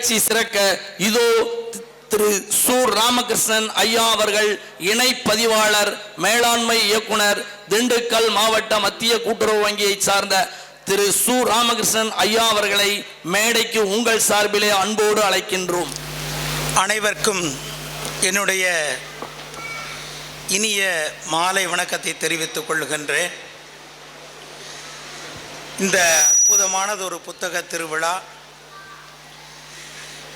நிகழ்ச்சி சிறக்க இதோ திரு சு. ராமகிருஷ்ணன் ஐயா அவர்கள், இணை பதிவாளர் மேலாண்மை இயக்குனர், திண்டுக்கல் மாவட்ட மத்திய கூட்டுறவு வங்கியை சார்ந்த திரு சு. ராமகிருஷ்ணன் ஐயா அவர்களை மேடைக்கு உங்கள் சார்பிலே அன்போடு அழைக்கின்றோம். அனைவருக்கும் என்னுடைய இனிய மாலை வணக்கத்தை தெரிவித்துக் கொள்கின்றேன். இந்த அற்புதமானது ஒரு புத்தக திருவிழா.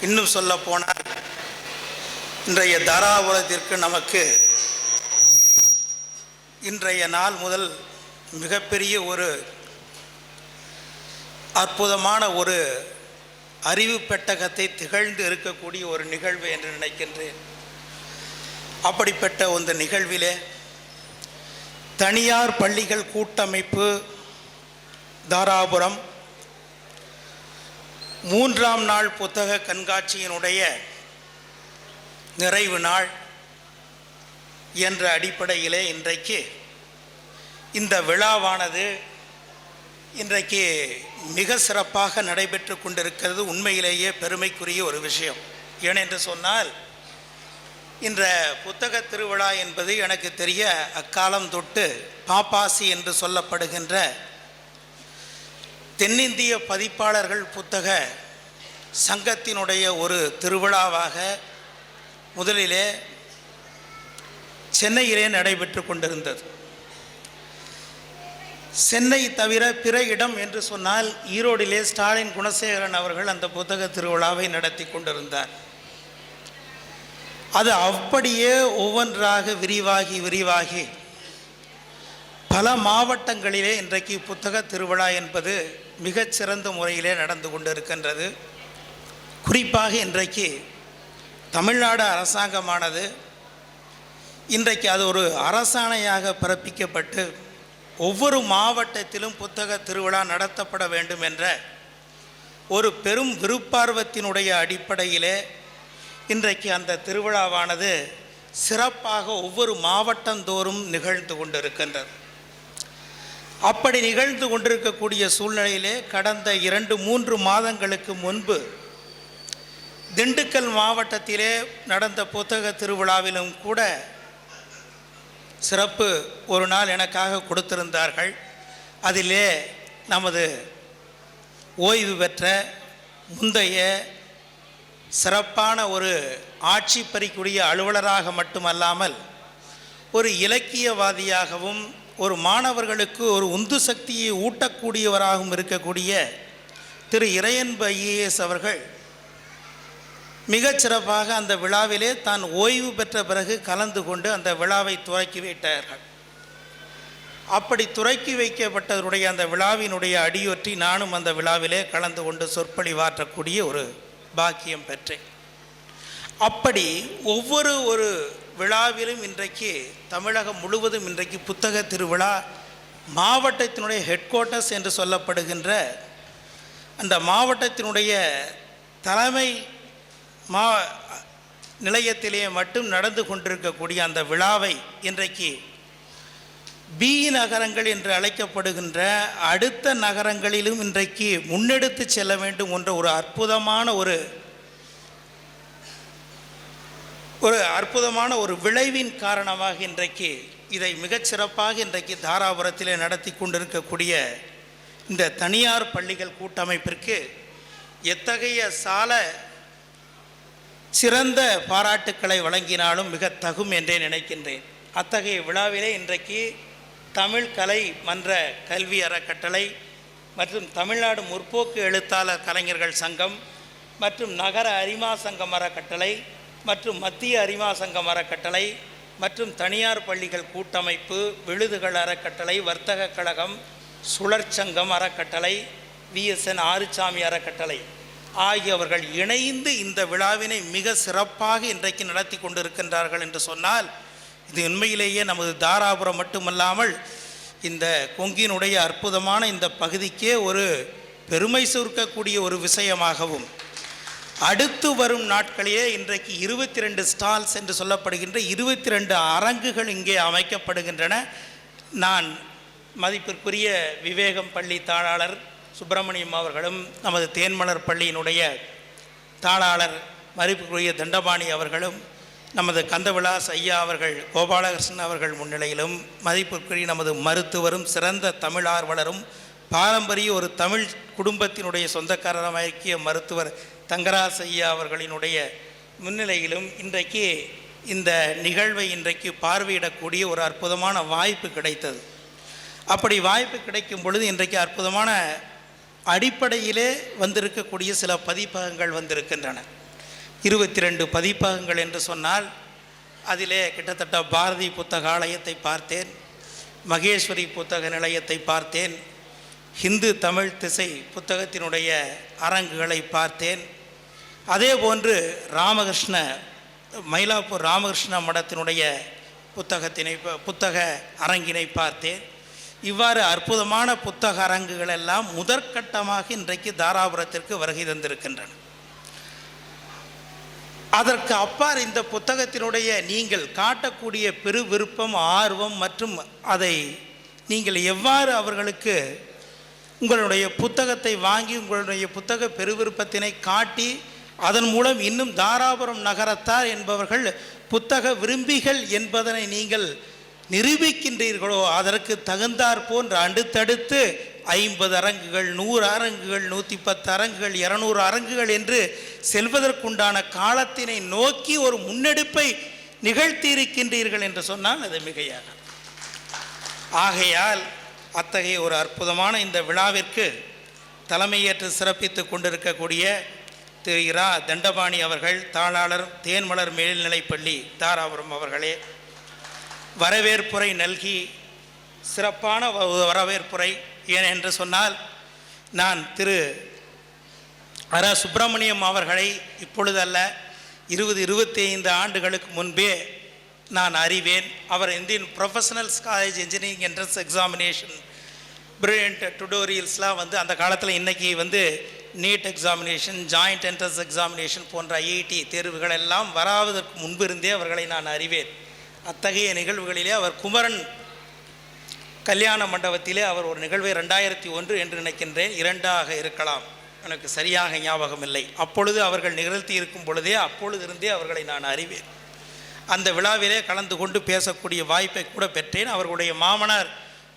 இன்னும் சொல்ல போனால் இன்றைய தாராபுரத்திற்கு நமக்கு இன்றைய நாள் முதல் மிகப்பெரிய ஒரு அற்புதமான ஒரு அறிவு பெட்டகத்தை திகழ்ந்து இருக்கக்கூடிய ஒரு நிகழ்வு என்று நினைக்கின்றேன். அப்படிப்பட்ட அந்த நிகழ்விலே தனியார் பள்ளிகள் கூட்டமைப்பு தாராபுரம் 3ஆம் நாள் புத்தக கண்காட்சியினுடைய நிறைவு நாள் என்ற அடிப்படையிலே இன்றைக்கு இந்த விழாவானது இன்றைக்கு மிக சிறப்பாக நடைபெற்று கொண்டிருக்கிறது. உண்மையிலேயே பெருமைக்குரிய ஒரு விஷயம். ஏனென்று சொன்னால் இந்த புத்தக திருவிழா என்பது எனக்கு தெரிய அக்காலம் தொட்டு பாப்பாசி என்று சொல்லப்படுகின்ற தென்னிந்திய பதிப்பாளர்கள் புத்தக சங்கத்தினுடைய ஒரு திருவிழாவாக முதலிலே சென்னையிலே நடைபெற்று கொண்டிருந்தது. சென்னை தவிர பிற இடம் என்று சொன்னால் ஈரோடிலே ஸ்டாலின் குணசேகரன் அவர்கள் அந்த புத்தக திருவிழாவை நடத்தி கொண்டிருந்தார். அது அப்படியே ஒவ்வொன்றாக விரிவாகி பல மாவட்டங்களிலே இன்றைக்கு புத்தக திருவிழா என்பது மிகச்சிறந்த முறையிலே நடந்து கொண்டிருக்கின்றது. குறிப்பாக இன்றைக்கு தமிழ்நாடு அரசாங்கமானது இன்றைக்கு அது ஒரு அரசாணையாக பிறப்பிக்கப்பட்டு ஒவ்வொரு மாவட்டத்திலும் புத்தக திருவிழா நடத்தப்பட வேண்டும் என்ற ஒரு பெரும் விருப்பார்வத்தினுடைய அடிப்படையிலே இன்றைக்கு அந்த திருவிழாவானது சிறப்பாக ஒவ்வொரு மாவட்டந்தோறும் நிகழ்ந்து கொண்டிருக்கின்றது. அப்படி நிகழ்ந்து கொண்டிருக்கக்கூடிய சூழ்நிலையிலே கடந்த 2-3 மாதங்களுக்கு முன்பு திண்டுக்கல் மாவட்டத்திலே நடந்த புத்தக திருவிழாவிலும் கூட சிறப்பு ஒரு நாள் எனக்காக கொடுத்திருந்தார்கள். அதிலே நமது ஓய்வு பெற்ற முந்தைய சிறப்பான ஒரு ஆட்சி பறிக்கூடிய அலுவலராக மட்டுமல்லாமல் ஒரு இலக்கியவாதியாகவும் ஒரு மாணவர்களுக்கு ஒரு உந்து சக்தியை ஊட்டக்கூடியவராகவும் இருக்கக்கூடிய திரு இறையன்பு ஐஏஎஸ் அவர்கள் மிகச்சிறப்பாக அந்த விழாவிலே தான் ஓய்வு பெற்ற பிறகு கலந்து கொண்டு அந்த விழாவை துவக்கி வைத்தார்கள். அப்படி துவக்கி வைக்கப்பட்டவருடைய அந்த விழாவினுடைய அடியொற்றி நானும் அந்த விழாவிலே கலந்து கொண்டு சொற்பொழிவாற்றக்கூடிய ஒரு பாக்கியம் பெற்றேன். அப்படி ஒவ்வொரு ஒரு விழாவிலும் இன்றைக்கு தமிழகம் முழுவதும் இன்றைக்கு புத்தக திருவிழா மாவட்டத்தினுடைய ஹெட் குவார்ட்டர்ஸ் என்று சொல்லப்படுகின்ற அந்த மாவட்டத்தினுடைய தலைமை நிலையத்திலே மட்டும் நடந்து கொண்டிருக்கக்கூடிய அந்த விழாவை இன்றைக்கு பி நகரங்கள் என்று அழைக்கப்படுகின்ற அடுத்த நகரங்களிலும் இன்றைக்கு முன்னெடுத்து செல்ல வேண்டும் என்ற ஒரு அற்புதமான ஒரு விளைவின் காரணமாக இன்றைக்கு இதை மிகச்சிறப்பாக இன்றைக்கு தாராபுரத்திலே நடத்தி கொண்டிருக்கக்கூடிய இந்த தனியார் பள்ளிகள் கூட்டமைப்பிற்கு எத்தகைய சிறந்த பாராட்டுக்களை வழங்கினாலும் மிக தகும் என்றே நினைக்கின்றேன். அத்தகைய விழாவிலே இன்றைக்கு தமிழ் கலை மன்ற கல்வி அறக்கட்டளை மற்றும் தமிழ்நாடு முற்போக்கு எழுத்தாளர் கலைஞர்கள் சங்கம் மற்றும் நகர அரிமா சங்கம் அறக்கட்டளை மற்றும் மத்திய அரிமா சங்கம் அறக்கட்டளை மற்றும் தனியார் பள்ளிகள் கூட்டமைப்பு, விழுதுகள் அறக்கட்டளை, வர்த்தக கழகம், சுழற்சங்கம் அறக்கட்டளை, VSN ஆறுசாமி அறக்கட்டளை ஆகியவர்கள் இணைந்து இந்த விழாவினை மிக சிறப்பாக இன்றைக்கு நடத்தி கொண்டிருக்கின்றார்கள் என்று சொன்னால் இது உண்மையிலேயே நமது தாராபுரம் மட்டுமல்லாமல் இந்த கொங்கினுடைய அற்புதமான இந்த பகுதிக்கே ஒரு பெருமை சேர்க்கக்கூடிய ஒரு விஷயமாகவும் அடுத்து வரும் நாட்களிலே இன்றைக்கு 22 ஸ்டால்ஸ் என்று சொல்லப்படுகின்ற 22 அரங்குகள் இங்கே அமைக்கப்படுகின்றன. நான் மதிப்பிற்குரிய விவேகம் பள்ளி தாளாளர் சுப்பிரமணியம் அவர்களும் நமது தேன்மலர் பள்ளியினுடைய தாளாளர் மதிப்புக்குரிய தண்டபாணி அவர்களும், நமது கந்தவிலாஸ் ஐயா அவர்கள், கோபாலகிருஷ்ணன் அவர்கள் முன்னிலையிலும், மதிப்புக்குரிய நமது மருத்துவரும் சிறந்த தமிழ் ஆர்வலரும் பாரம்பரிய ஒரு தமிழ் குடும்பத்தினுடைய சொந்தக்காரராகிய மருத்துவர் தங்கராஸ் ஐயா அவர்களினுடைய முன்னிலையிலும் இன்றைக்கு இந்த நிகழ்வை இன்றைக்கு பார்வையிடக்கூடிய ஒரு அற்புதமான வாய்ப்பு கிடைத்தது. அப்படி வாய்ப்பு கிடைக்கும் பொழுது இன்றைக்கு அற்புதமான அடிப்படையிலே வந்திருக்கக்கூடிய சில பதிப்பகங்கள் வந்திருக்கின்றன. 22 பதிப்பகங்கள் என்று சொன்னால் அதிலே கிட்டத்தட்ட பாரதி புத்தகாலயத்தை பார்த்தேன், மகேஸ்வரி புத்தக நிலையத்தை பார்த்தேன், ஹிந்து தமிழ் திசை புத்தகத்தினுடைய அரங்குகளை பார்த்தேன். அதே போன்று மயிலாப்பூர் ராமகிருஷ்ண மடத்தினுடைய புத்தக அரங்கினை பார்த்தேன். இவ்வாறு அற்புதமான புத்தக அரங்குகள் எல்லாம் முதற்கட்டமாக இன்றைக்கு தாராபுரத்திற்கு வருகை தந்திருக்கின்றன. அதற்கு அப்பால் இந்த புத்தகத்தினுடைய நீங்கள் காட்டக்கூடிய பெரு விருப்பம், ஆர்வம் மற்றும் அதை நீங்கள் எவ்வாறு அவர்களுக்கு உங்களுடைய புத்தகத்தை வாங்கி உங்களுடைய புத்தக பெருவிருப்பத்தினை காட்டி அதன் மூலம் இன்னும் தாராபுரம் நகரத்தார் என்பவர்கள் புத்தக விரும்பிகள் என்பதனை நீங்கள் நிரூபிக்கின்றீர்களோ அதற்கு தகுந்தாற் போன்ற அடுத்தடுத்து 50 அரங்குகள், 100 அரங்குகள், 110 அரங்குகள், 200 அரங்குகள் என்று செல்வதற்குண்டான காலத்தினை நோக்கி ஒரு முன்னெடுப்பை நிகழ்த்தியிருக்கின்றீர்கள் என்று சொன்னால் அது மிகையாக. ஆகையால் அத்தகைய ஒரு அற்புதமான இந்த விழாவிற்கு தலைமையேற்று சிறப்பித்து கொண்டிருக்கக்கூடிய திரு இரா தண்டபாணி அவர்கள், தாளாளர் தேன்மலர் மேல்நிலைப்பள்ளி தாராபுரம் அவர்களே, வரவேற்புரை நல்கி சிறப்பான வரவேற்புரை. ஏனென்று சொன்னால் நான் திரு அரா சுப்பிரமணியம் அவர்களை இப்பொழுதல்ல 20-25 ஆண்டுகளுக்கு முன்பே நான் அறிவேன். அவர் Indian professionals college engineering entrance examination brilliant டுடோரியல்ஸ்லாம் அந்த காலத்தில் இன்றைக்கி NEET examination, joint entrance examination போன்ற ஐஐடி தேர்வுகள் எல்லாம் வராவதற்கு முன்பிருந்தே அவர்களை நான் அறிவேன். அத்தகைய நிகழ்வுகளிலே அவர் குமரன் கல்யாண மண்டபத்திலே அவர் ஒரு நிகழ்வை 2001 என்று நினைக்கின்றேன், 2ஆக இருக்கலாம், எனக்கு சரியாக ஞாபகம் இல்லை. அப்பொழுது அவர்கள் நிகழ்த்தி இருக்கும் பொழுதே அப்பொழுதிருந்தே அவர்களை நான் அறிவேன். அந்த விழாவிலே கலந்து கொண்டு பேசக்கூடிய வாய்ப்பை கூட பெற்றேன். அவர்களுடைய மாமனார்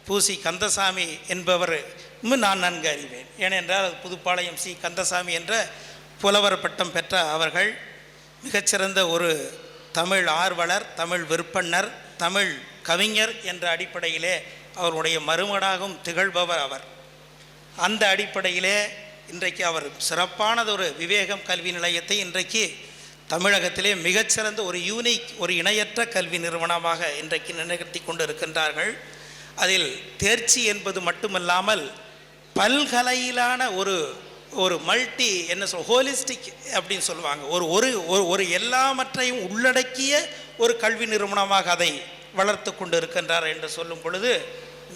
பூசி கந்தசாமி என்பவர் நான் நன்கு அறிவேன். ஏனென்றால் புதுப்பாளையம் சி கந்தசாமி என்ற புலவர் பட்டம் பெற்ற அவர்கள் மிகச்சிறந்த ஒரு தமிழ் ஆர்வலர், தமிழ் விற்பன்னர், தமிழ் கவிஞர் என்ற அடிப்படையிலே அவருடைய மருமகனாகவும் திகழ்பவர் அவர். அந்த அடிப்படையிலே இன்றைக்கு அவர் சிறப்பானதொரு விவேகம் கல்வி நிலையத்தை இன்றைக்கு தமிழகத்திலே மிகச்சிறந்த ஒரு யூனிக், ஒரு இணையற்ற கல்வி நிறுவனமாக இன்றைக்கு நிலைநிறுத்தி கொண்டு இருக்கின்றார்கள். அதில் தேர்ச்சி என்பது மட்டுமல்லாமல் பல்கலையிலான ஒரு மல்டி ஹோலிஸ்டிக் அப்படின்னு சொல்லுவாங்க, ஒரு எல்லாமற்றையும் உள்ளடக்கிய ஒரு கல்வி நிறுவனமாக அதை வளர்த்து கொண்டு இருக்கின்றார் என்று சொல்லும் பொழுது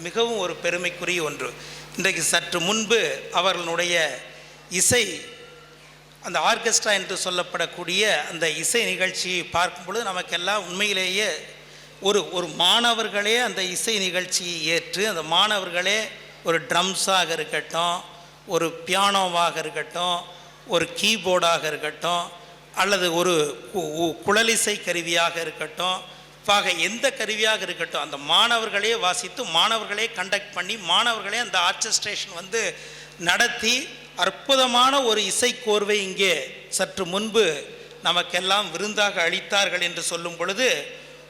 மிகவும் ஒரு பெருமைக்குரிய ஒன்று. இன்றைக்கு சற்று முன்பு அவர்களுடைய இசை, அந்த ஆர்கெஸ்ட்ரா என்று சொல்லப்படக்கூடிய அந்த இசை நிகழ்ச்சியை பார்க்கும் பொழுது நமக்கெல்லாம் உண்மையிலேயே ஒரு மாணவர்களே அந்த இசை நிகழ்ச்சியை ஏற்று அந்த மாணவர்களே ஒரு ட்ரம்ஸாக இருக்கட்டும், ஒரு பியானோவாக இருக்கட்டும், ஒரு கீபோர்டாக இருக்கட்டும், அல்லது ஒரு குழலிசை கருவியாக இருக்கட்டும், எந்த கருவியாக இருக்கட்டும், அந்த மாணவர்களே வாசித்து மாணவர்களே கண்டக்ட் பண்ணி மாணவர்களே அந்த ஆர்கெஸ்ட்ரேஷன் நடத்தி அற்புதமான ஒரு இசைக்கோர்வை இங்கே சற்று முன்பு நமக்கெல்லாம் விருந்தாக அளித்தார்கள் என்று சொல்லும் பொழுது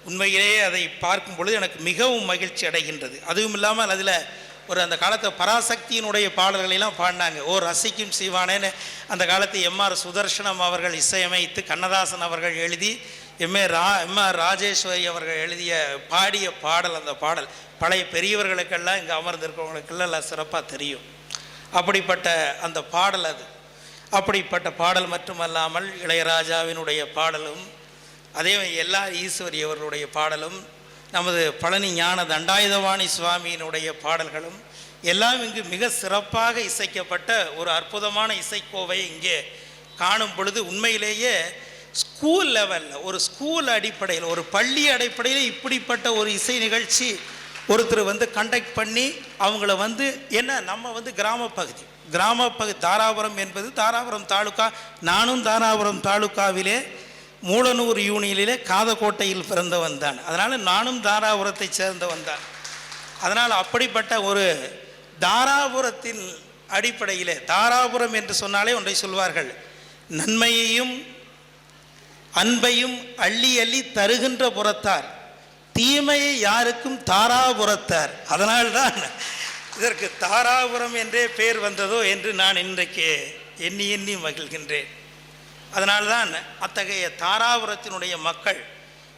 உண்மையிலேயே அதை பார்க்கும் பொழுது எனக்கு மிகவும் மகிழ்ச்சி அடைகின்றது. அதுவும் இல்லாமல் அதில் அந்த காலத்தில் பராசக்தியினுடைய பாடல்களெல்லாம் பாடினாங்க. ரசிக்கும் சிவானேன்னு அந்த காலத்து எம்ஆர் சுதர்சனம் அவர்கள் இசையமைத்து கண்ணதாசன் அவர்கள் எழுதி எம்ஆர் ராஜேஸ்வரி அவர்கள் பாடிய பாடல். அந்த பாடல் பழைய பெரியவர்களுக்கெல்லாம் இங்கே அமர்ந்திருக்கிறவங்களுக்கெல்லாம் சிறப்பாக தெரியும். அப்படிப்பட்ட அந்த பாடல் அப்படிப்பட்ட பாடல் மட்டுமல்லாமல் இளையராஜாவினுடைய பாடலும், அதே எல்லார் ஈஸ்வரி அவர்களுடைய பாடலும், நமது பழனி ஞான தண்டாயுதவாணி சுவாமியினுடைய பாடல்களும் எல்லாம் இங்கு மிக சிறப்பாக இசைக்கப்பட்ட ஒரு அற்புதமான இசைக்கோவை இங்கே காணும் பொழுது உண்மையிலேயே ஸ்கூல் லெவலில், ஒரு ஸ்கூல் அடிப்படையில், ஒரு பள்ளி அடிப்படையில் இப்படிப்பட்ட ஒரு இசை நிகழ்ச்சி ஒருத்தர் கண்டக்ட் பண்ணி அவங்கள நம்ம கிராம பகுதி, தாராபுரம் என்பது தாராபுரம் தாலுக்கா. நானும் தாராபுரம் தாலுக்காவிலே மூலனூர் யூனியனிலே காதக்கோட்டையில் பிறந்தவன் தான். அதனால் நானும் தாராபுரத்தை சேர்ந்தவன் தான். அதனால் அப்படிப்பட்ட ஒரு தாராபுரத்தின் அடிப்படையிலே, தாராபுரம் என்று சொன்னாலே ஒன்றை சொல்வார்கள், நன்மையையும் அன்பையும் அள்ளி அள்ளி தருகின்ற புறத்தார், தீமையை யாருக்கும் தாராபுரத்தார். அதனால்தான் இதற்கு தாராபுரம் என்றே பேர் வந்ததோ என்று நான் இன்றைக்கு எண்ணி எண்ணி மகிழ்கின்றேன். அதனால்தான் அத்தகைய தாராபுரத்தினுடைய மக்கள்,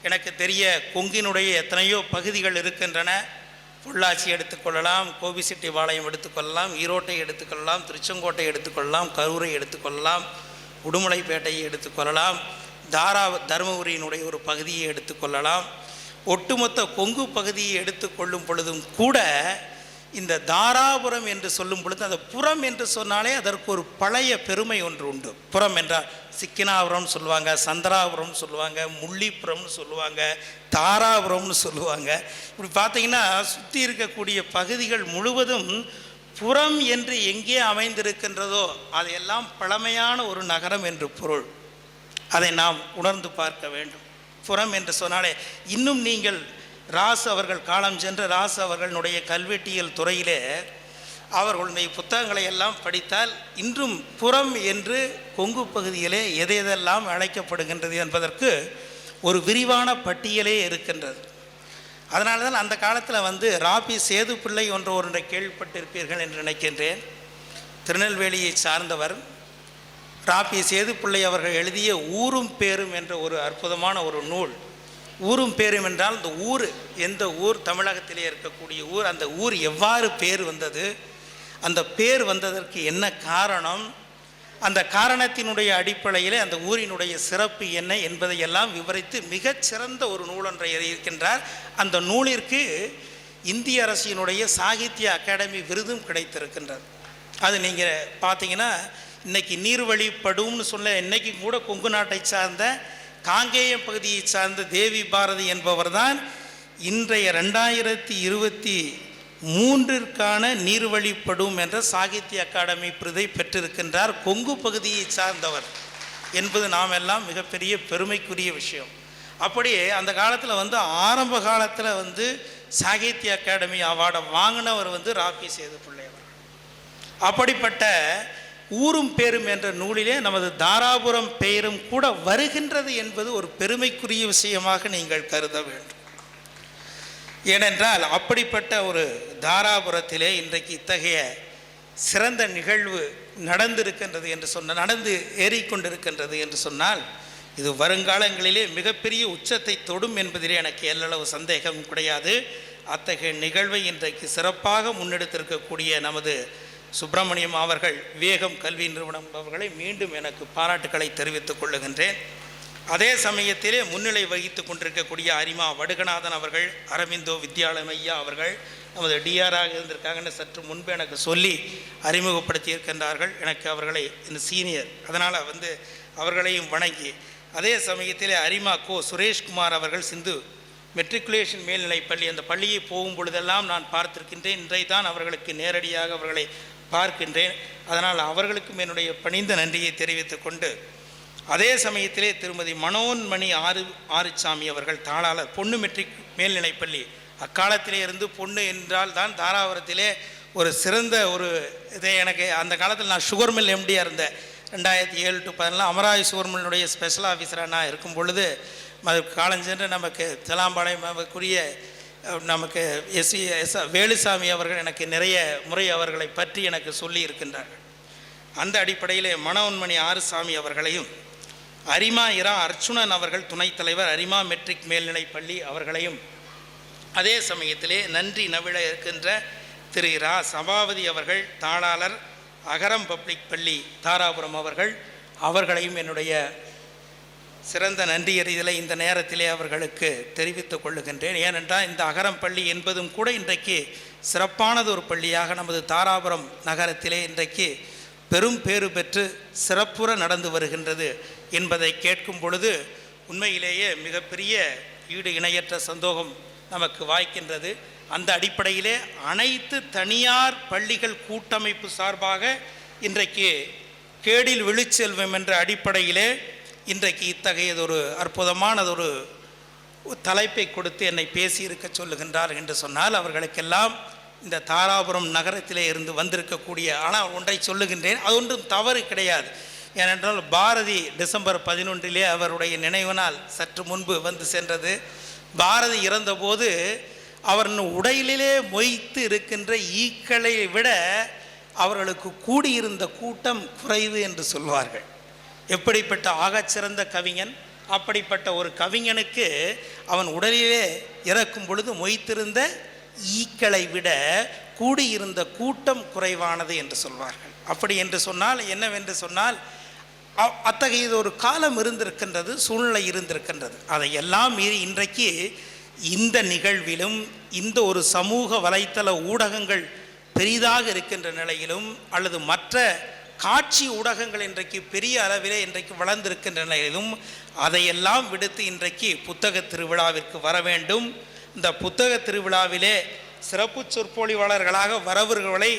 எனக்கு தெரிய கொங்கினுடைய எத்தனையோ பகுதிகள் இருக்கின்றன. பொள்ளாச்சி எடுத்துக்கொள்ளலாம், கோபிச்செட்டிபாளையம் எடுத்துக்கொள்ளலாம், ஈரோட்டை எடுத்துக்கொள்ளலாம், திருச்செங்கோட்டை எடுத்துக்கொள்ளலாம், கரூரை எடுத்துக்கொள்ளலாம், உடுமலைப்பேட்டையை எடுத்துக்கொள்ளலாம், தருமபுரியினுடைய ஒரு பகுதியை எடுத்துக்கொள்ளலாம். ஒட்டுமொத்த கொங்கு பகுதியை எடுத்துக்கொள்ளும் பொழுதும் கூட இந்த தாராபுரம் என்று சொல்லும் பொழுது, அந்த புறம் என்று சொன்னாலே அதற்கு ஒரு பழைய பெருமை ஒன்று உண்டு. புறம் என்றால் சிக்கினாபுரம்னு சொல்லுவாங்க, சந்திராபுரம்னு சொல்லுவாங்க, முள்ளிப்புறம்னு சொல்லுவாங்க, தாராபுரம்னு சொல்லுவாங்க. இப்படி பார்த்தீங்கன்னா சுற்றி இருக்கக்கூடிய பகுதிகள் முழுவதும் புறம் என்று எங்கே அமைந்திருக்கின்றதோ அதையெல்லாம் பழமையான ஒரு நகரம் என்று பொருள். அதை நாம் உணர்ந்து பார்க்க வேண்டும். புறம் என்று சொன்னாலே இன்னும் நீங்கள் ராசு அவர்கள், காலம் சென்ற ராசு அவர்களுடைய கல்வெட்டியல் துறையிலே அவர்களுடைய புத்தகங்களை எல்லாம் படித்தால் இன்றும் புறம் என்று கொங்கு பகுதியிலே எதெல்லாம் அழைக்கப்படுகின்றது என்பதற்கு ஒரு விரிவான பட்டியலே இருக்கின்றது. அதனால தான் அந்த காலத்தில் ராபி சேது பிள்ளை ஒன்றை கேள்விப்பட்டிருப்பீர்கள் என்று நினைக்கின்றேன். திருநெல்வேலியை சார்ந்தவர். ராபி சேது பிள்ளை அவர்கள் எழுதிய ஊரும் பேரும் என்ற ஒரு அற்புதமான ஒரு நூல். ஊரும் பேரும் என்றால் இந்த ஊர், எந்த ஊர் தமிழகத்திலே இருக்கக்கூடிய ஊர், அந்த ஊர் எவ்வாறு பேர் வந்தது, அந்த பேர் வந்ததற்கு என்ன காரணம், அந்த காரணத்தினுடைய அடிப்படையில் அந்த ஊரினுடைய சிறப்பு என்ன என்பதையெல்லாம் விவரித்து மிகச்சிறந்த ஒரு நூலொன்றை எழுதியிருக்கின்றார். அந்த நூலிற்கு இந்திய அரசினுடைய சாகித்ய அகாடமி விருதும் கிடைத்திருக்கின்றது. அது நீங்கள் பார்த்தீங்கன்னா இன்றைக்கி நீர்வழிப்படும்னு சொல்ல, இன்றைக்கி கூட கொங்கு நாட்டை சார்ந்த காங்கேயம் பகுதியை சார்ந்த தேவி பாரதி என்பவர் தான் இன்றைய 2023 நீர்வழிப்படும் என்ற சாகித்ய அகாடமி விருதை பெற்றிருக்கின்றார். கொங்கு பகுதியை சார்ந்தவர் என்பது நாம் எல்லாம் மிகப்பெரிய பெருமைக்குரிய விஷயம். அப்படியே அந்த காலத்தில் ஆரம்ப காலத்தில் சாகித்ய அகாடமி அவார்டை வாங்கினவர் ராபி சேது பிள்ளை அவர். அப்படிப்பட்ட ஊரும் பேரும் என்ற நூலிலே நமது தாராபுரம் பெயரும் கூட வருகின்றது என்பது ஒரு பெருமைக்குரிய விஷயமாக நீங்கள் கருத வேண்டும். ஏனென்றால் அப்படிப்பட்ட ஒரு தாராபுரத்திலே இன்றைக்கு இத்தகைய சிறந்த நிகழ்வு நடந்திருக்கின்றது என்று நடந்து ஏறிக்கொண்டிருக்கின்றது என்று சொன்னால், இது வருங்காலங்களிலே மிகப்பெரிய உச்சத்தை தொடும் என்பதிலே எனக்கு எல்லளவு சந்தேகம் கிடையாது. அத்தகைய நிகழ்வை இன்றைக்கு சிறப்பாக முன்னெடுத்திருக்கக்கூடிய நமது சுப்பிரமணியம் அவர்கள், விவேகம் கல்வி நிறுவனம் அவர்களை மீண்டும் எனக்கு பாராட்டுக்களை தெரிவித்துக் கொள்ளுகின்றேன். அதே சமயத்திலே முன்னிலை வகித்து கொண்டிருக்கக்கூடிய அரிமா வடுகநாதன் அவர்கள், அரவிந்தோ வித்யாலயம் ஐயா அவர்கள் நமது டிஆராக இருந்திருக்காங்கன்னு சற்று முன்பு எனக்கு சொல்லி அறிமுகப்படுத்தி இருக்கின்றார்கள். எனக்கு அவர்களை இந்த சீனியர், அதனால் அவர்களையும் வணங்கி, அதே சமயத்திலே அரிமா கோ சுரேஷ்குமார் அவர்கள் சிந்து மெட்ரிகுலேஷன் மேல்நிலைப்பள்ளி, அந்த பள்ளியை போகும் பொழுதெல்லாம் நான் பார்த்திருக்கின்றேன். இன்றை தான் அவர்களுக்கு நேரடியாக அவர்களை பார்க்கின்றேன். அதனால் அவர்களுக்கும் என்னுடைய பணிந்த நன்றியை தெரிவித்துக் கொண்டு, அதே சமயத்திலே திருமதி மனோன்மணி ஆறுசாமி அவர்கள் தாளாளர், பொண்ணு மெட்ரிக் மேல்நிலைப்பள்ளி. அக்காலத்திலே இருந்து பொண்ணு என்றால் தான் தாராபுரத்திலே ஒரு சிறந்த ஒரு இதை, எனக்கு அந்த காலத்தில் நான் சுகர் மில் எம்டியாக இருந்தேன். 2007 to 2014 அமராவதி சுகர் மில்லுடைய ஸ்பெஷல் ஆஃபீஸராக நான் இருக்கும் பொழுது காலஞ்சென்று நமக்கு தெலாம்பாளையக்குரிய நமக்கு வேலுசாமி அவர்கள் எனக்கு நிறைய முறை அவர்களை பற்றி எனக்கு சொல்லி இருக்கின்றார்கள். அந்த அடிப்படையிலே மனோன்மணி ஆறுசாமி அவர்களையும், அரிமா இரா அர்ச்சுனன் அவர்கள் துணைத் தலைவர், அரிமா மெட்ரிக் மேல்நிலைப்பள்ளி அவர்களையும், அதே சமயத்திலே நன்றி நவிழ இருக்கின்ற திரு ரா சபாபதி அவர்கள் தாளாளர், அகரம் பப்ளிக் பள்ளி தாராபுரம் அவர்களையும் என்னுடைய சிறந்த நன்றி எறிதலை இந்த நேரத்திலே அவர்களுக்கு தெரிவித்துக் கொள்ளுகின்றேன். ஏனென்றால் இந்த அகரம் பள்ளி என்பதும் கூட இன்றைக்கு சிறப்பானது ஒரு பள்ளியாக நமது தாராபுரம் நகரத்திலே இன்றைக்கு பெரும் பேறு பெற்று சிறப்புற நடந்து வருகின்றது என்பதை கேட்கும் பொழுது உண்மையிலேயே மிகப்பெரிய ஈடு இணையற்ற சந்தோகம் நமக்கு வாய்க்கின்றது. அந்த அடிப்படையிலே அனைத்து தனியார் பள்ளிகள் கூட்டமைப்பு சார்பாக இன்றைக்கு கேடில் விழுச்செல்வம் என்ற அடிப்படையிலே இன்றைக்கு இத்தகையதொரு அற்புதமானதொரு தலைப்பை கொடுத்து என்னை பேசியிருக்க சொல்லுகின்றார் என்று சொன்னால், அவர்களுக்கெல்லாம் இந்த தாராபுரம் நகரத்திலே இருந்து வந்திருக்கக்கூடிய, ஆனால் ஒன்றை சொல்லுகின்றேன், அது ஒன்றும் தவறு கிடையாது. ஏனென்றால் பாரதி டிசம்பர் 11 அவருடைய நினைவு நாள் சற்று முன்பு வந்து சென்றது. பாரதி இறந்தபோது அவர் உடையிலே மொய்த்து இருக்கின்ற ஈக்களை விட அவர்களுக்கு கூடியிருந்த கூட்டம் குறைவு என்று சொல்வார்கள். எப்படிப்பட்ட ஆகச்சிறந்த கவிஞன்! அப்படிப்பட்ட ஒரு கவிஞனுக்கு அவன் உடலிலே இறக்கும் பொழுது மொய்த்திருந்த ஈக்களை விட கூடியிருந்த கூட்டம் குறைவானது என்று சொல்வார்கள். அப்படி என்று சொன்னால் என்னவென்று சொன்னால், அத்தகையது ஒரு காலம் இருந்திருக்கின்றது, சூழ்நிலை இருந்திருக்கின்றது. அதையெல்லாம் மீறி இன்றைக்கு இந்த நிகழ்விலும் இந்த ஒரு சமூக வலைத்தள ஊடகங்கள் பெரிதாக இருக்கின்ற நிலையிலும், அல்லது மற்ற காட்சி ஊடகங்கள் இன்றைக்கு பெரிய அளவிலே இன்றைக்கு வளர்ந்திருக்கின்ற நிலையிலும், அதையெல்லாம் விடுத்து இன்றைக்கு புத்தக திருவிழாவிற்கு வர வேண்டும். இந்த புத்தக திருவிழாவிலே சிறப்பு சொற்பொழிவாளர்களாக வரவர்களை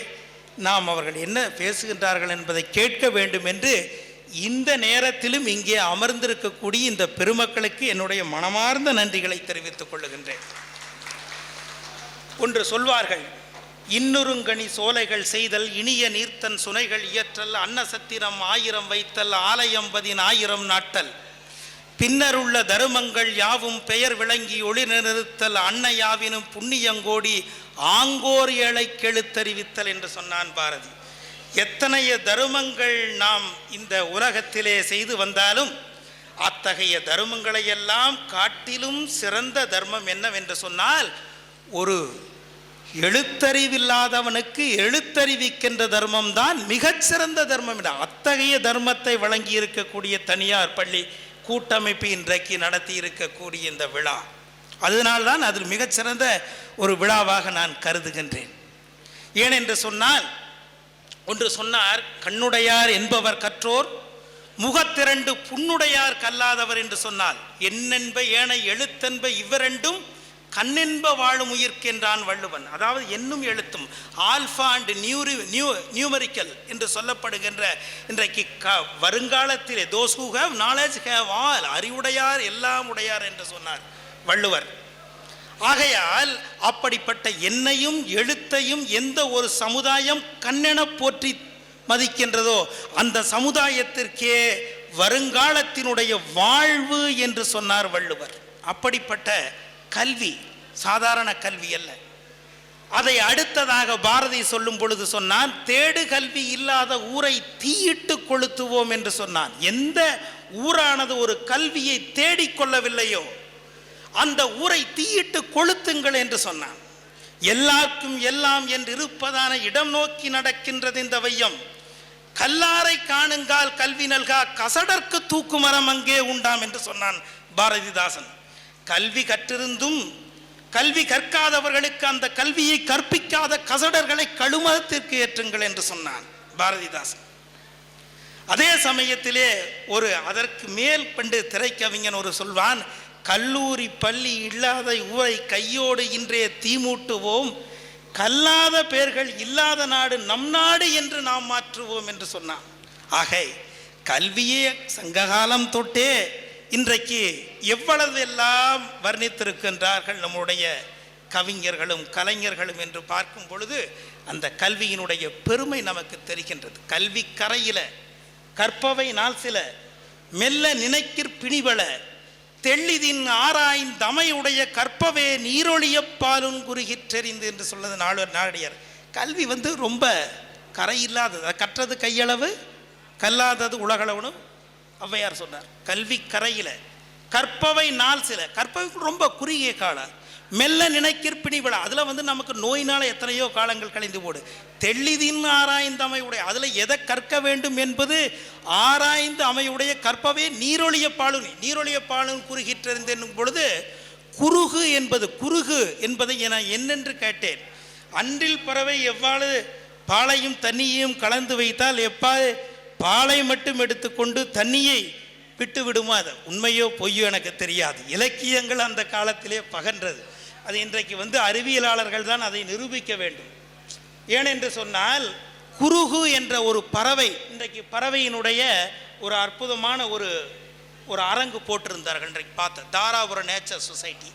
நாம் அவர்கள் என்ன பேசுகின்றார்கள் என்பதை கேட்க வேண்டும் என்று இந்த நேரத்திலும் இங்கே அமர்ந்திருக்கக்கூடிய இந்த பெருமக்களுக்கு என்னுடைய மனமார்ந்த நன்றிகளை தெரிவித்துக் கொள்ளுகின்றேன். ஒன்று சொல்வார்கள், இன்னொருங்கனி சோலைகள் செய்தல், இனிய நீர்த்தன் சுனைகள் இயற்றல், அன்னசத்திரம் 1000 வைத்தல், ஆலயம் 10,000 நாட்டல், பின்னருள்ள தருமங்கள் யாவும் பெயர் விளங்கி ஒளி நிறுத்தல், அன்னையாவினும் புண்ணியங்கோடி ஆங்கோர் ஏழை கெழுத்தறிவித்தல் என்று சொன்னான் பாரதி. எத்தனைய தருமங்கள் நாம் இந்த உலகத்திலே செய்து வந்தாலும் அத்தகைய தருமங்களையெல்லாம் காட்டிலும் சிறந்த தர்மம் என்னவென்று சொன்னால், ஒரு எழுத்தறிவில்லாதவனுக்கு எழுத்தறிவிக்கின்ற தர்மம் தான் மிகச்சிறந்த தர்மம். அத்தகைய தர்மத்தை வழங்கி இருக்கக்கூடிய தனியார் பள்ளி கூட்டமைப்பு இன்றைக்கு நடத்தி இருக்கக்கூடிய இந்த விழா, அதனால்தான் அதில் மிகச்சிறந்த ஒரு விழாவாக நான் கருதுகின்றேன். ஏனென்று சொன்னால், ஒன்று சொன்னார், கண்ணுடையார் என்பவர் கற்றோர், முகத்திரண்டு புண்ணுடையார் கல்லாதவர் என்று சொன்னால், என்னென்ப ஏனை எழுத்தென்ப இவ்விரண்டும் கண்ணென்ப வாழும் உயிர்க்கின்றான் வள்ளுவன். அதாவது என்னும் எழுத்தும் ஆல்ஃபா அண்ட் நியூமரிக்கல் என்று சொல்லப்படுகின்ற இன்றைக்கு வருங்காலத்திலே those who have knowledge have all, அறிவுடையார் எல்லாம் உடையார் என்று சொன்னார் வள்ளுவர். ஆகையால் அப்படிப்பட்ட எண்ணையும் எழுத்தையும் எந்த ஒரு சமுதாயம் கண்ணென போற்றி மதிக்கின்றதோ அந்த சமுதாயத்திற்கே வருங்காலத்தினுடைய வாழ்வு என்று சொன்னார் வள்ளுவர். அப்படிப்பட்ட கல்வி சாதாரண கல்வி அல்ல. அதை அடுத்ததாக பாரதி சொல்லும் பொழுது சொன்னான், தேடு கல்வி இல்லாத ஊரை தீயிட்டு கொளுத்துவோம் என்று சொன்னான். எந்த ஊரானது ஒரு கல்வியை தேடிக்கொள்ளவில்லையோ அந்த ஊரை தீயிட்டு கொளுத்துங்கள் என்று சொன்னான். எல்லாருக்கும் எல்லாம் என்று இருப்பதான இடம் நோக்கி நடக்கின்றது இந்த வையம், கல்லாரை காணுங்கால் கல்வி நல்கா கசடற்கு தூக்குமரம் அங்கே உண்டாம் என்று சொன்னான் பாரதிதாசன். கல்வி கற்றிருந்தும் கல்வி கற்காதவர்களுக்கு அந்த கல்வியை கற்பிக்காத கசடர்களை கழுமரத்திற்கு ஏற்றுங்கள் என்று சொன்னான் பாரதிதாசன். அதே சமயத்திலே ஒரு அதற்கு மேல் பண்டு திரைக்கவிஞன் ஒரு சொல்வான், கல்லூரி பள்ளி இல்லாத ஊரை கையோடு இன்றே தீமூட்டுவோம், கல்லாத பேர்கள் இல்லாத நாடு நம் நாடு என்று நாம் மாற்றுவோம் என்று சொன்னான். ஆக கல்வியே சங்ககாலம் தொட்டே இன்றைக்கு எவ்வளவு எல்லாம் வர்ணித்திருக்கின்றார்கள் நம்முடைய கவிஞர்களும் கலைஞர்களும் என்று பார்க்கும் பொழுது அந்த கல்வியினுடைய பெருமை நமக்கு தெரிகின்றது. கல்வி கரையில கற்பவை நாள் சில மெல்ல நினைக்கிற் பிணிவள தெள்ளிதின் ஆராய்ந் தமையுடைய கற்பவே நீரொழிய பாலுன் குறுகிற்றெறிந்து என்று சொல்லது நாடியார். கல்வி ரொம்ப கரையில்லாதது, கற்றது கையளவு கல்லாதது உலகளவுன்னு ஔவையார் சொன்னார். கல்வி கரையில கற்பவை நாள் சில, கற்பவைக்கு ரொம்ப குறுகிய காலம், மெல்ல நினைக்கிறப்பிணி விழா அதில் நமக்கு நோயினால் எத்தனையோ காலங்கள் கழிந்து போடு. தெள்ளிதின் ஆராய்ந்த அமையுடைய அதில் எதை கற்க வேண்டும் என்பது ஆராய்ந்து அமையுடைய கற்பவே நீரொழிய பாலுனி, நீரொழிய பாலுன் குறுகிற்றிருந்து என்னும் பொழுது குறுகு என்பதை நான் என்னென்று கேட்டேன். அன்றில் பறவை எவ்வாறு பாலையும் தண்ணியையும் கலந்து வைத்தால் எப்பாறு பாலை மட்டும் எடுத்துக்கொண்டு தண்ணியை விட்டு விடுமா? அது உண்மையோ பொய்யோ எனக்கு தெரியாது. இலக்கியங்கள் அந்த காலத்திலே பகன்றது. அது இன்றைக்கு அறிவியலாளர்கள் தான் அதை நிரூபிக்க வேண்டும். ஏனென்று சொன்னால் குருகு என்ற ஒரு பறவை, இன்றைக்கு பறவையினுடைய ஒரு அற்புதமான ஒரு அரங்கு போட்டிருந்தார்கள் இன்றைக்கு பார்த்த தாராபுரம் நேச்சர் சொசைட்டி.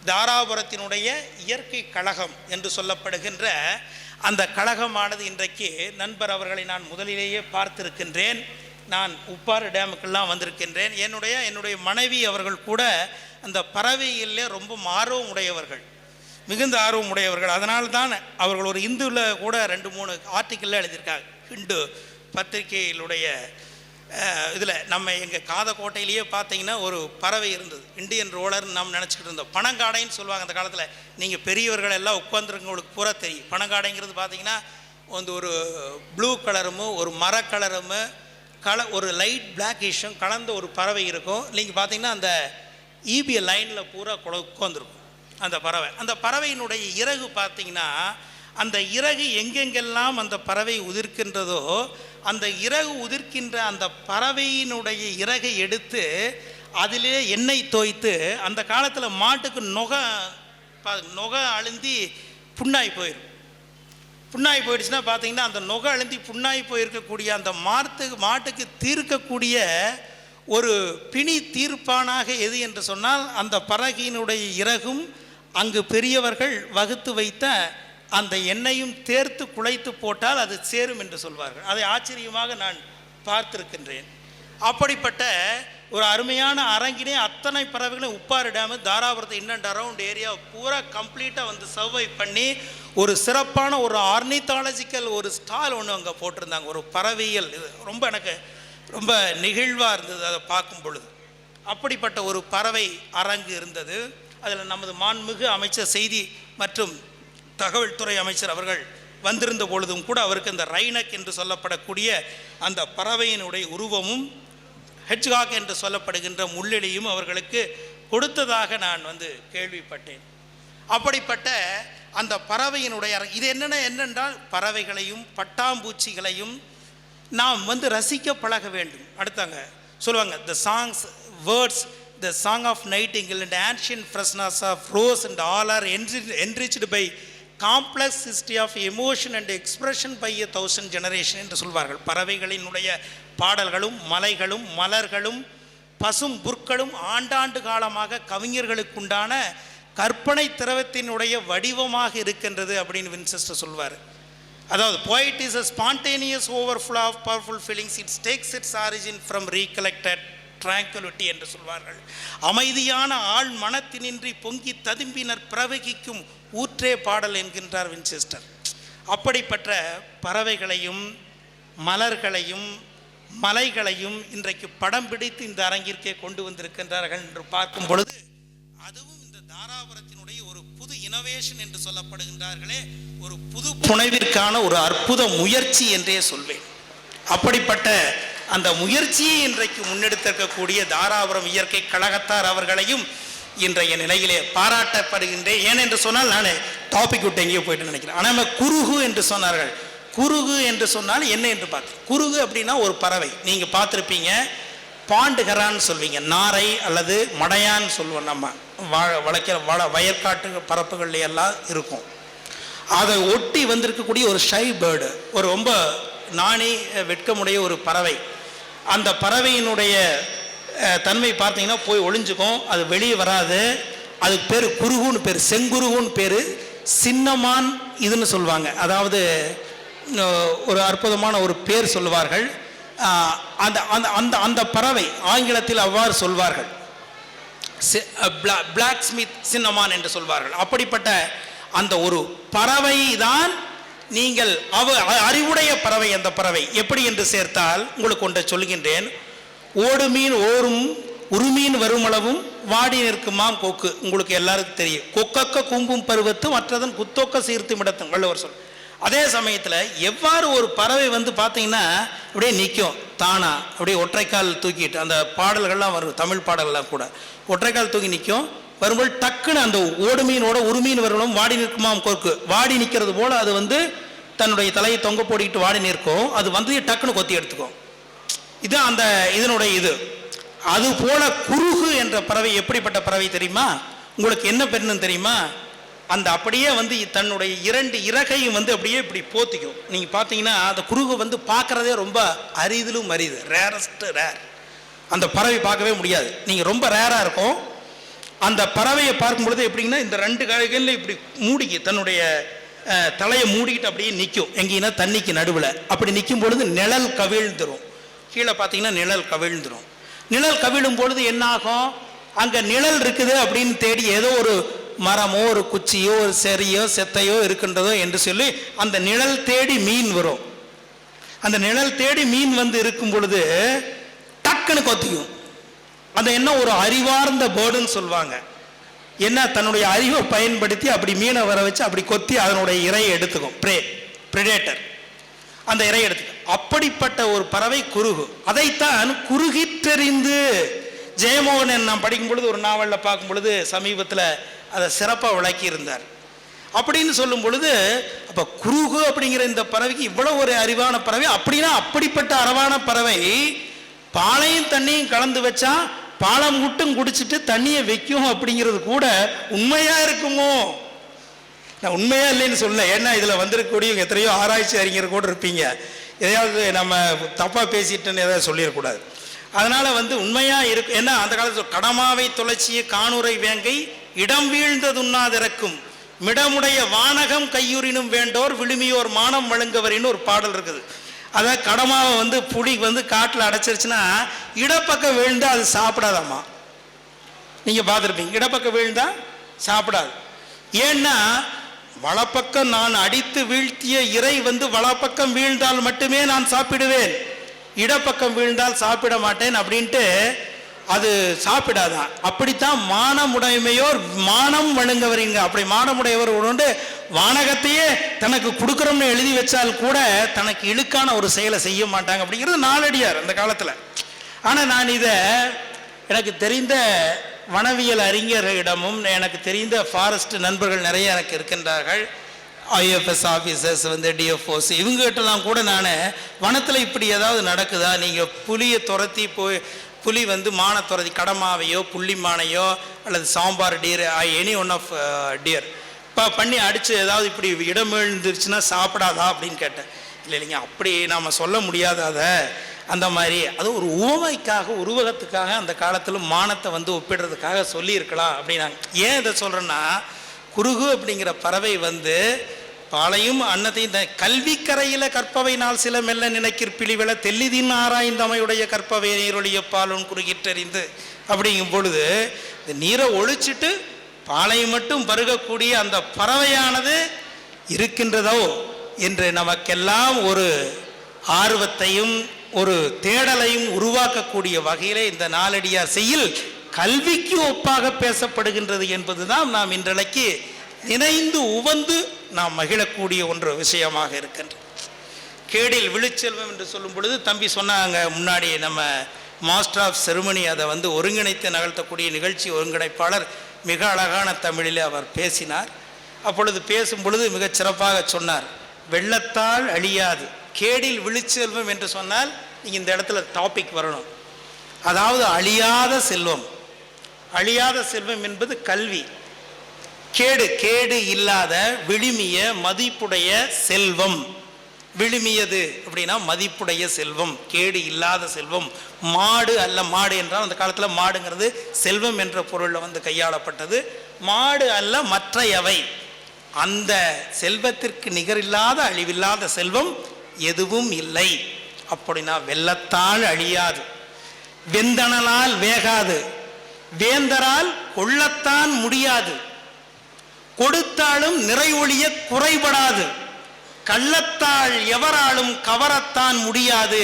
தாராபுரத்தினுடைய இயற்கை கழகம் என்று சொல்லப்படுகின்ற அந்த கழகமானது இன்றைக்கு நண்பர் அவர்களை நான் முதலிலேயே பார்த்திருக்கின்றேன். நான் உப்பாறு டேமுக்கெல்லாம் வந்திருக்கின்றேன். என்னுடைய மனைவி அவர்கள் கூட அந்த பறவையிலே ரொம்ப ஆர்வம் உடையவர்கள், மிகுந்த ஆர்வம் உடையவர்கள். அதனால்தான் அவர்கள் ஒரு இந்துவில் கூட 2-3 ஆர்டிக்கிளில் எழுதியிருக்காங்க. ஹிந்து பத்திரிகையிலுடைய இதில் நம்ம எங்கள் காதக்கோட்டையிலேயே பார்த்தீங்கன்னா ஒரு பறவை இருந்தது, இந்தியன் ரோலர்னு நம்ம நினச்சிக்கிட்டு இருந்தோம். பனங்காடைன்னு சொல்லுவாங்க அந்த காலத்தில். நீங்கள் பெரியவர்கள் எல்லாம் உட்காந்துருக்கவங்களுக்கு பூரா தெரியும். பனங்காடைங்கிறது பார்த்தீங்கன்னா வந்து ஒரு ப்ளூ கலரும் ஒரு மர கலரும் ஒரு லைட் பிளாக்கிஷும் கலந்த ஒரு பறவை இருக்கும். நீங்கள் பார்த்தீங்கன்னா அந்த ஈபிய லைனில் பூரா உட்காந்துருக்கும் அந்த பறவை. அந்த பறவையினுடைய இறகு பார்த்தீங்கன்னா அந்த இறகு எங்கெங்கெல்லாம் அந்த பறவை உதிர்க்கின்றதோ அந்த இறகு உதிர்க்கின்ற அந்த பறவையினுடைய இறகை எடுத்து அதிலே எண்ணெய் தோய்த்து, அந்த காலத்தில் மாட்டுக்கு நொகை அழுந்தி புண்ணாய் போயிடும். புண்ணாய் போயிடுச்சுன்னா பார்த்தீங்கன்னா அந்த நொகை அழுந்தி புண்ணாய் போயிருக்கக்கூடிய அந்த மாட்டுக்கு தீர்க்கக்கூடிய ஒரு பிணி தீர்ப்பானாக எது என்று சொன்னால் அந்த பறவையினுடைய இறகும் அங்கு பெரியவர்கள் வகுத்து வைத்த அந்த எண்ணெயும் தேர்த்து குழைத்து போட்டால் அது சேரும் என்று சொல்வார்கள். அதை ஆச்சரியமாக நான் பார்த்திருக்கின்றேன். அப்படிப்பட்ட ஒரு அருமையான அரங்கினே அத்தனை பறவைகளும் உப்பாறு டேமு தாராபுரத்தை இன்னண்ட் அரவுண்ட் ஏரியா பூரா கம்ப்ளீட்டாக வந்து சர்வை பண்ணி ஒரு சிறப்பான ஒரு ஆர்னித்தாலஜிக்கல் ஒரு ஸ்டால் ஒன்று அங்கே போட்டிருந்தாங்க. ஒரு பறவையியல் இது எனக்கு ரொம்ப நெகிழ்வாக இருந்தது அதை பார்க்கும் பொழுது. அப்படிப்பட்ட ஒரு பறவை அரங்கு இருந்தது. அதில் நமது மாண்புமிகு அமைச்சர் செய்தி மற்றும் தகவல் துறை அமைச்சர் அவர்கள் வந்திருந்த பொழுதும் கூட அவருக்கு இந்த ரைனக் என்று சொல்லப்படக்கூடிய அந்த பறவையினுடைய உருவமும் ஹெட்ஜ்ஹாக் என்று சொல்லப்படுகின்ற முள்ளெலியும் அவர்களுக்கு கொடுத்ததாக நான் வந்து கேள்விப்பட்டேன். அப்படிப்பட்ட அந்த பறவையினுடைய இது என்னென்றால் பறவைகளையும் பட்டாம்பூச்சிகளையும் நாம் வந்து ரசிக்க பழக வேண்டும். அடுத்தாங்க சொல்லுவாங்க the songs words the song of nightingale and ancient freshness of rose and all are enriched by complex history of emotion and expression by 1000 generation என்று சொல்வார்கள். பறவைகளினுடைய பாடல்களும் மலைகளும் மலர்களும் பசும் புற்களும் ஆண்டாண்டு காலமாக கவிஞர்களுக்குண்டான கற்பனை திரவத்தினுடைய வடிவமாக இருக்கின்றது அப்படின்னு வின்செஸ்டர் சொல்வார். அதாவது poet is a spontaneous overflow of powerful feelings, it takes its origin from recollected tranquility என்று சொல்வார்கள். அமைதியான ஆள் மனத்தினின்றி பொங்கி ததும்பினர் பிரவகிக்கும் ஊற்றே பாடல் என்கின்றார் வின்செஸ்டர். அப்படிப்பட்ட பறவைகளையும் மலர்களையும் மலைகளையும் இன்றைக்கு படம் பிடித்து இந்த அரங்கிற்கே கொண்டு வந்திருக்கின்றார்கள் என்று பார்க்கும் பொழுது அதுவும் இந்த தாராபுரத்தினுடைய ஒரு புது இனோவேஷன் என்று சொல்லப்படுகின்றார்களே, ஒரு புது புனைவிற்கான ஒரு அற்புத முயற்சி என்றே சொல்வேன். அப்படிப்பட்ட அந்த முயற்சியை இன்றைக்கு முன்னெடுத்திருக்கக்கூடிய தாராபுரம் இயற்கை கழகத்தார் அவர்களையும் இன்றைய நிலையிலே பாராட்டப்படுகின்றேன். ஏனென்று சொன்னால் நான் டாபிக் விட்டு எங்கேயோ போயிட்டு நினைக்கிறேன். ஆனால் குருகு என்று சொன்னார்கள். குருகு என்று சொன்னால் என்ன என்று பார்த்து, குருகு அப்படின்னா ஒரு பறவை. நீங்கள் பார்த்துருப்பீங்க, பாண்டுகரான்னு சொல்வீங்க, நாரை அல்லது மடையான்னு சொல்லுவோம். நம்ம வளர்க்கிற வயற்காட்டு பரப்புகள் எல்லாம் இருக்கும். அதை ஒட்டி வந்திருக்கக்கூடிய ஒரு ஷை பேர்டு, ஒரு ரொம்ப நாணி வெட்கமுடைய ஒரு பறவை. அந்த பறவையினுடைய தன்மை பார்த்தீங்கன்னா போய் ஒளிஞ்சுக்கும், அது வெளியே வராது. அதுக்கு பேர் குருகுன்னு பேர், செங்குருகுன்னு பேர். சின்னமான் இதுன்னு சொல்லுவாங்க. அதாவது ஒரு அற்புதமான ஒரு பேர் சொல்லுவார்கள். அந்த அந்த அந்த பறவை ஆங்கிலத்தில் அவ்வாறு சொல்வார்கள், பிளாக் ஸ்மித் சின்னமான் என்று சொல்வார்கள். அப்படிப்பட்ட அந்த ஒரு பறவை தான் நீங்கள் அறிவுடைய பறவை. அந்த பறவை எப்படி என்று சேர்த்தால் உங்களுக்கு ஒன்றை சொல்கின்றேன். ஓடு மீன் ஓரும் உருமீன் வருமளவும் வாடி நிற்குமாம் கொக்கு. உங்களுக்கு எல்லாருக்கும் தெரியும். கொக்கக்க கூம்பும் பருவத்து மற்றதன் குத்தொக்க சீர்த்து மிடத்தும் வள்ளுவர் சொல். அதே சமயத்தில் எவ்வாறு ஒரு பறவை வந்து பார்த்தீங்கன்னா அப்படியே நிற்கும் தானா, அப்படியே ஒற்றைக்கால் தூக்கிட்டு. அந்த பாடல்கள்லாம் வரும், தமிழ் பாடல்கள்லாம் கூட ஒற்றைக்கால் தூக்கி நிற்கும். வரும்போது டக்குன்னு அந்த ஓடு மீனோட உருமீன் வருமளவும் வாடி நிற்குமாம் கொக்கு. வாடி நிற்கிறது போல் அது வந்து தன்னுடைய தலையை தொங்க போடிக்கிட்டு வாடி நிற்கும். அது வந்து டக்குன்னு கொத்தி எடுத்துக்கும். இது அந்த இதனுடைய இது. அது போல குருகு என்ற பறவை எப்படிப்பட்ட பறவை தெரியுமா? உங்களுக்கு என்ன பெண்ணுன்னு தெரியுமா? அந்த அப்படியே வந்து தன்னுடைய 2 இறகையும் வந்து அப்படியே இப்படி போத்திக்கும். நீங்கள் பார்த்தீங்கன்னா அந்த குருகு வந்து பார்க்குறதே ரொம்ப அரிதிலும் அரிது, ரேரஸ்ட்டு ரேர். அந்த பறவை பார்க்கவே முடியாது, நீங்கள் ரொம்ப ரேராக இருக்கும். அந்த பறவையை பார்க்கும் பொழுது எப்படிங்கன்னா இந்த 2 கைகளில் இப்படி மூடிக்கி தன்னுடைய தலையை மூடிக்கிட்டு அப்படியே நிற்கும். எங்கேன்னா தண்ணிக்கு நடுவில் அப்படி நிற்கும் பொழுது நிழல் கவிழ்ந்துடும். கீழே பார்த்தீங்கன்னா நிழல் கவிழ்ந்துடும். நிழல் கவிழும் பொழுது என்னாகும், அங்கே நிழல் இருக்குது அப்படின்னு தேடி ஏதோ ஒரு மரமோ ஒரு குச்சியோ ஒரு செரியோ செத்தையோ இருக்கின்றதோ என்று சொல்லி அந்த நிழல் தேடி மீன் வரும். அந்த நிழல் தேடி மீன் வந்து இருக்கும் பொழுது டக்குன்னு கொத்திக்கும். அந்த என்ன ஒரு அறிவார்ந்த பேர்டுன்னு சொல்லுவாங்க. என்ன தன்னுடைய அறிவை பயன்படுத்தி அப்படி மீனை வர வச்சு அப்படி கொத்தி அதனுடைய இரையை எடுத்துக்கும். பிரெடேட்டர் அந்த இரையை எடுத்துக்கும். அப்படிப்பட்ட ஒரு பறவை குருகு. அதைத்தான் குறுகிற்றெறிந்து ஜெயமோகன் நான் படிக்கும் பொழுது ஒரு நாவலில் பார்க்கும் பொழுது சமீபத்தில் அதை சிறப்பாக விளக்கி இருந்தார். அப்படின்னு சொல்லும் பொழுது அப்போ குருகு அப்படிங்கிற இந்த பறவைக்கு இவ்வளோ ஒரு அறிவான பறவை. அப்படின்னா அப்படிப்பட்ட அறிவான பறவை பாலையும் தண்ணியும் கலந்து வச்சா பாலம் மட்டும் குடிச்சிட்டு தண்ணியை வைக்கும் அப்படிங்கிறது கூட உண்மையா இருக்குமோ? நான் உண்மையா இல்லைன்னு சொல்ல, ஏன்னா இதில் வந்திருக்கக்கூடிய எத்தனையோ ஆராய்ச்சி அறிஞர் கூட இருப்பீங்க, எதையாவது நம்ம தப்பாக பேசிட்டுன்னு எதாவது சொல்லிடக்கூடாது. அதனால் வந்து உண்மையாக இருக்கு. ஏன்னா அந்த காலத்தில் கடமாவை தொலைச்சிய காணுரை வேங்கை இடம் வீழ்ந்ததுண்ணாதிறக்கும் மிடமுடைய வானகம் கையுறினும் வேண்டோர் விழுமியோர் மானம் வழங்கவரின்னு ஒரு பாடல் இருக்குது. அதாவது கடமாவை வந்து புலி வந்து காட்டில் அடைச்சிருச்சுன்னா இடப்பக்கம் வீழ்ந்தால் அது சாப்பிடாதாம்மா. நீங்கள் பார்த்துருப்பீங்க, இடப்பக்கம் வீழ்ந்தால் சாப்பிடாது. ஏன்னா வலப்பக்கம் நான் அடித்து வீழ்த்திய இறை வந்து வலப்பக்கம் வீழ்ந்தால் மட்டுமே நான் சாப்பிடுவேன், இடப்பக்கம் வீழ்ந்தால் சாப்பிட மாட்டேன் அப்படின்ட்டு அது சாப்பிடாதான். அப்படித்தான் மானமுடைமையோர் மானம் வழங்கவரிங்க. அப்படி மானமுடையவர் உண்டு வானகத்தையே தனக்கு கொடுக்குறோம்னு எழுதி வச்சால் கூட தனக்கு இழுக்கான ஒரு செயலை செய்ய மாட்டாங்க அப்படிங்கிறது நாளடியார் அந்த காலத்தில். ஆனால் நான் இதை எனக்கு தெரிந்த வனவியல் அறிஞர்களிடமும் எனக்கு தெரிந்த ஃபாரஸ்ட் நண்பர்கள் நிறைய எனக்கு இருக்கின்றார்கள். ஐஎஃப்எஸ் ஆஃபீஸர்ஸ் வந்து டிஎஃப்ஓஸ் இவங்ககிட்டலாம் கூட நான் வனத்தில் இப்படி ஏதாவது நடக்குதா, நீங்கள் புலியை துரத்தி போய் புலி வந்து மானை துரத்தி கடமாவையோ புள்ளிமானையோ அல்லது sambar deer any one of deer இப்போ பண்ணி அடித்து ஏதாவது இப்படி இடம் எழுந்துருச்சுன்னா சாப்பிடாதா அப்படின்னு கேட்டேன். இல்லைங்க அப்படி நாம் சொல்ல முடியாது. அதை அந்த மாதிரி அது ஒரு உவமைக்காக உருவகத்துக்காக அந்த காலத்தில் மானத்தை வந்து ஒப்பிடுறதுக்காக சொல்லியிருக்கலாம் அப்படின்னாங்க. ஏன் இதை சொல்கிறேன்னா குருகு அப்படிங்கிற பறவை வந்து பாலையும் அன்னத்தையும் கல்விக்கரையில் கற்பவை நாள் சில மெல்ல நினைக்கிற்பிழிவில தெல்லிதின் ஆராய்ந்தமையுடைய கற்பவை நீரொழிய பாலும் குறுகிற்றறிந்து அப்படிங்கும் பொழுது இந்த நீரை ஒழிச்சிட்டு பாலை மட்டும் பருகக்கூடிய அந்த பறவையானது இருக்கின்றதோ என்று நமக்கெல்லாம் ஒரு ஆர்வத்தையும் ஒரு தேடலையும் உருவாக்கக்கூடிய வகையிலே இந்த நாலடியார் செய்யுள் கல்விக்கு ஒப்பாக பேசப்படுகின்றது என்பதுதான் நாம் இன்றைக்கு நினைந்து உவந்து நாம் மகிழக்கூடிய ஒன்று விஷயமாக இருக்கின்றது. கேடில் விழுச்செல்வம் என்று சொல்லும் பொழுது தம்பி சொன்னாங்க முன்னாடி நம்ம மாஸ்டர் ஆஃப் செருமனி அதை வந்து ஒருங்கிணைத்து நகர்த்தக்கூடிய நிகழ்ச்சி ஒருங்கிணைப்பாளர் மிக அழகான தமிழில் அவர் பேசினார். அப்பொழுது பேசும் பொழுது மிகச் சிறப்பாக சொன்னார், வெள்ளத்தால் அழியாது கேடில் விழுச்செல்வம் என்று சொன்னால் நீங்கள் இந்த இடத்துல டாபிக் வரணும். அதாவது அழியாத செல்வம். அழியாத செல்வம் என்பது கல்வி. கேடு இல்லாத விழுமிய மதிப்புடைய செல்வம். விழுமியது அப்படின்னா மதிப்புடைய செல்வம், கேடு இல்லாத செல்வம். மாடு அல்ல, மாடு என்றால் அந்த காலத்தில் மாடுங்கிறது செல்வம் என்ற பொருளில் வந்து கையாளப்பட்டது. மாடு அல்ல மற்றையவை. அந்த செல்வத்திற்கு நிகரில்லாத அழிவில்லாத செல்வம் எதுவும் இல்லை. அப்படின்னா வெள்ளத்தால் அழியாது, வெந்தணலால் வேகாது, வேந்தரால் கொள்ளத்தான் முடியாது, கொடுத்தாலும் நிறைவொழிய குறைபடாது, கள்ளத்தால் எவராலும் கவரத்தான் முடியாது,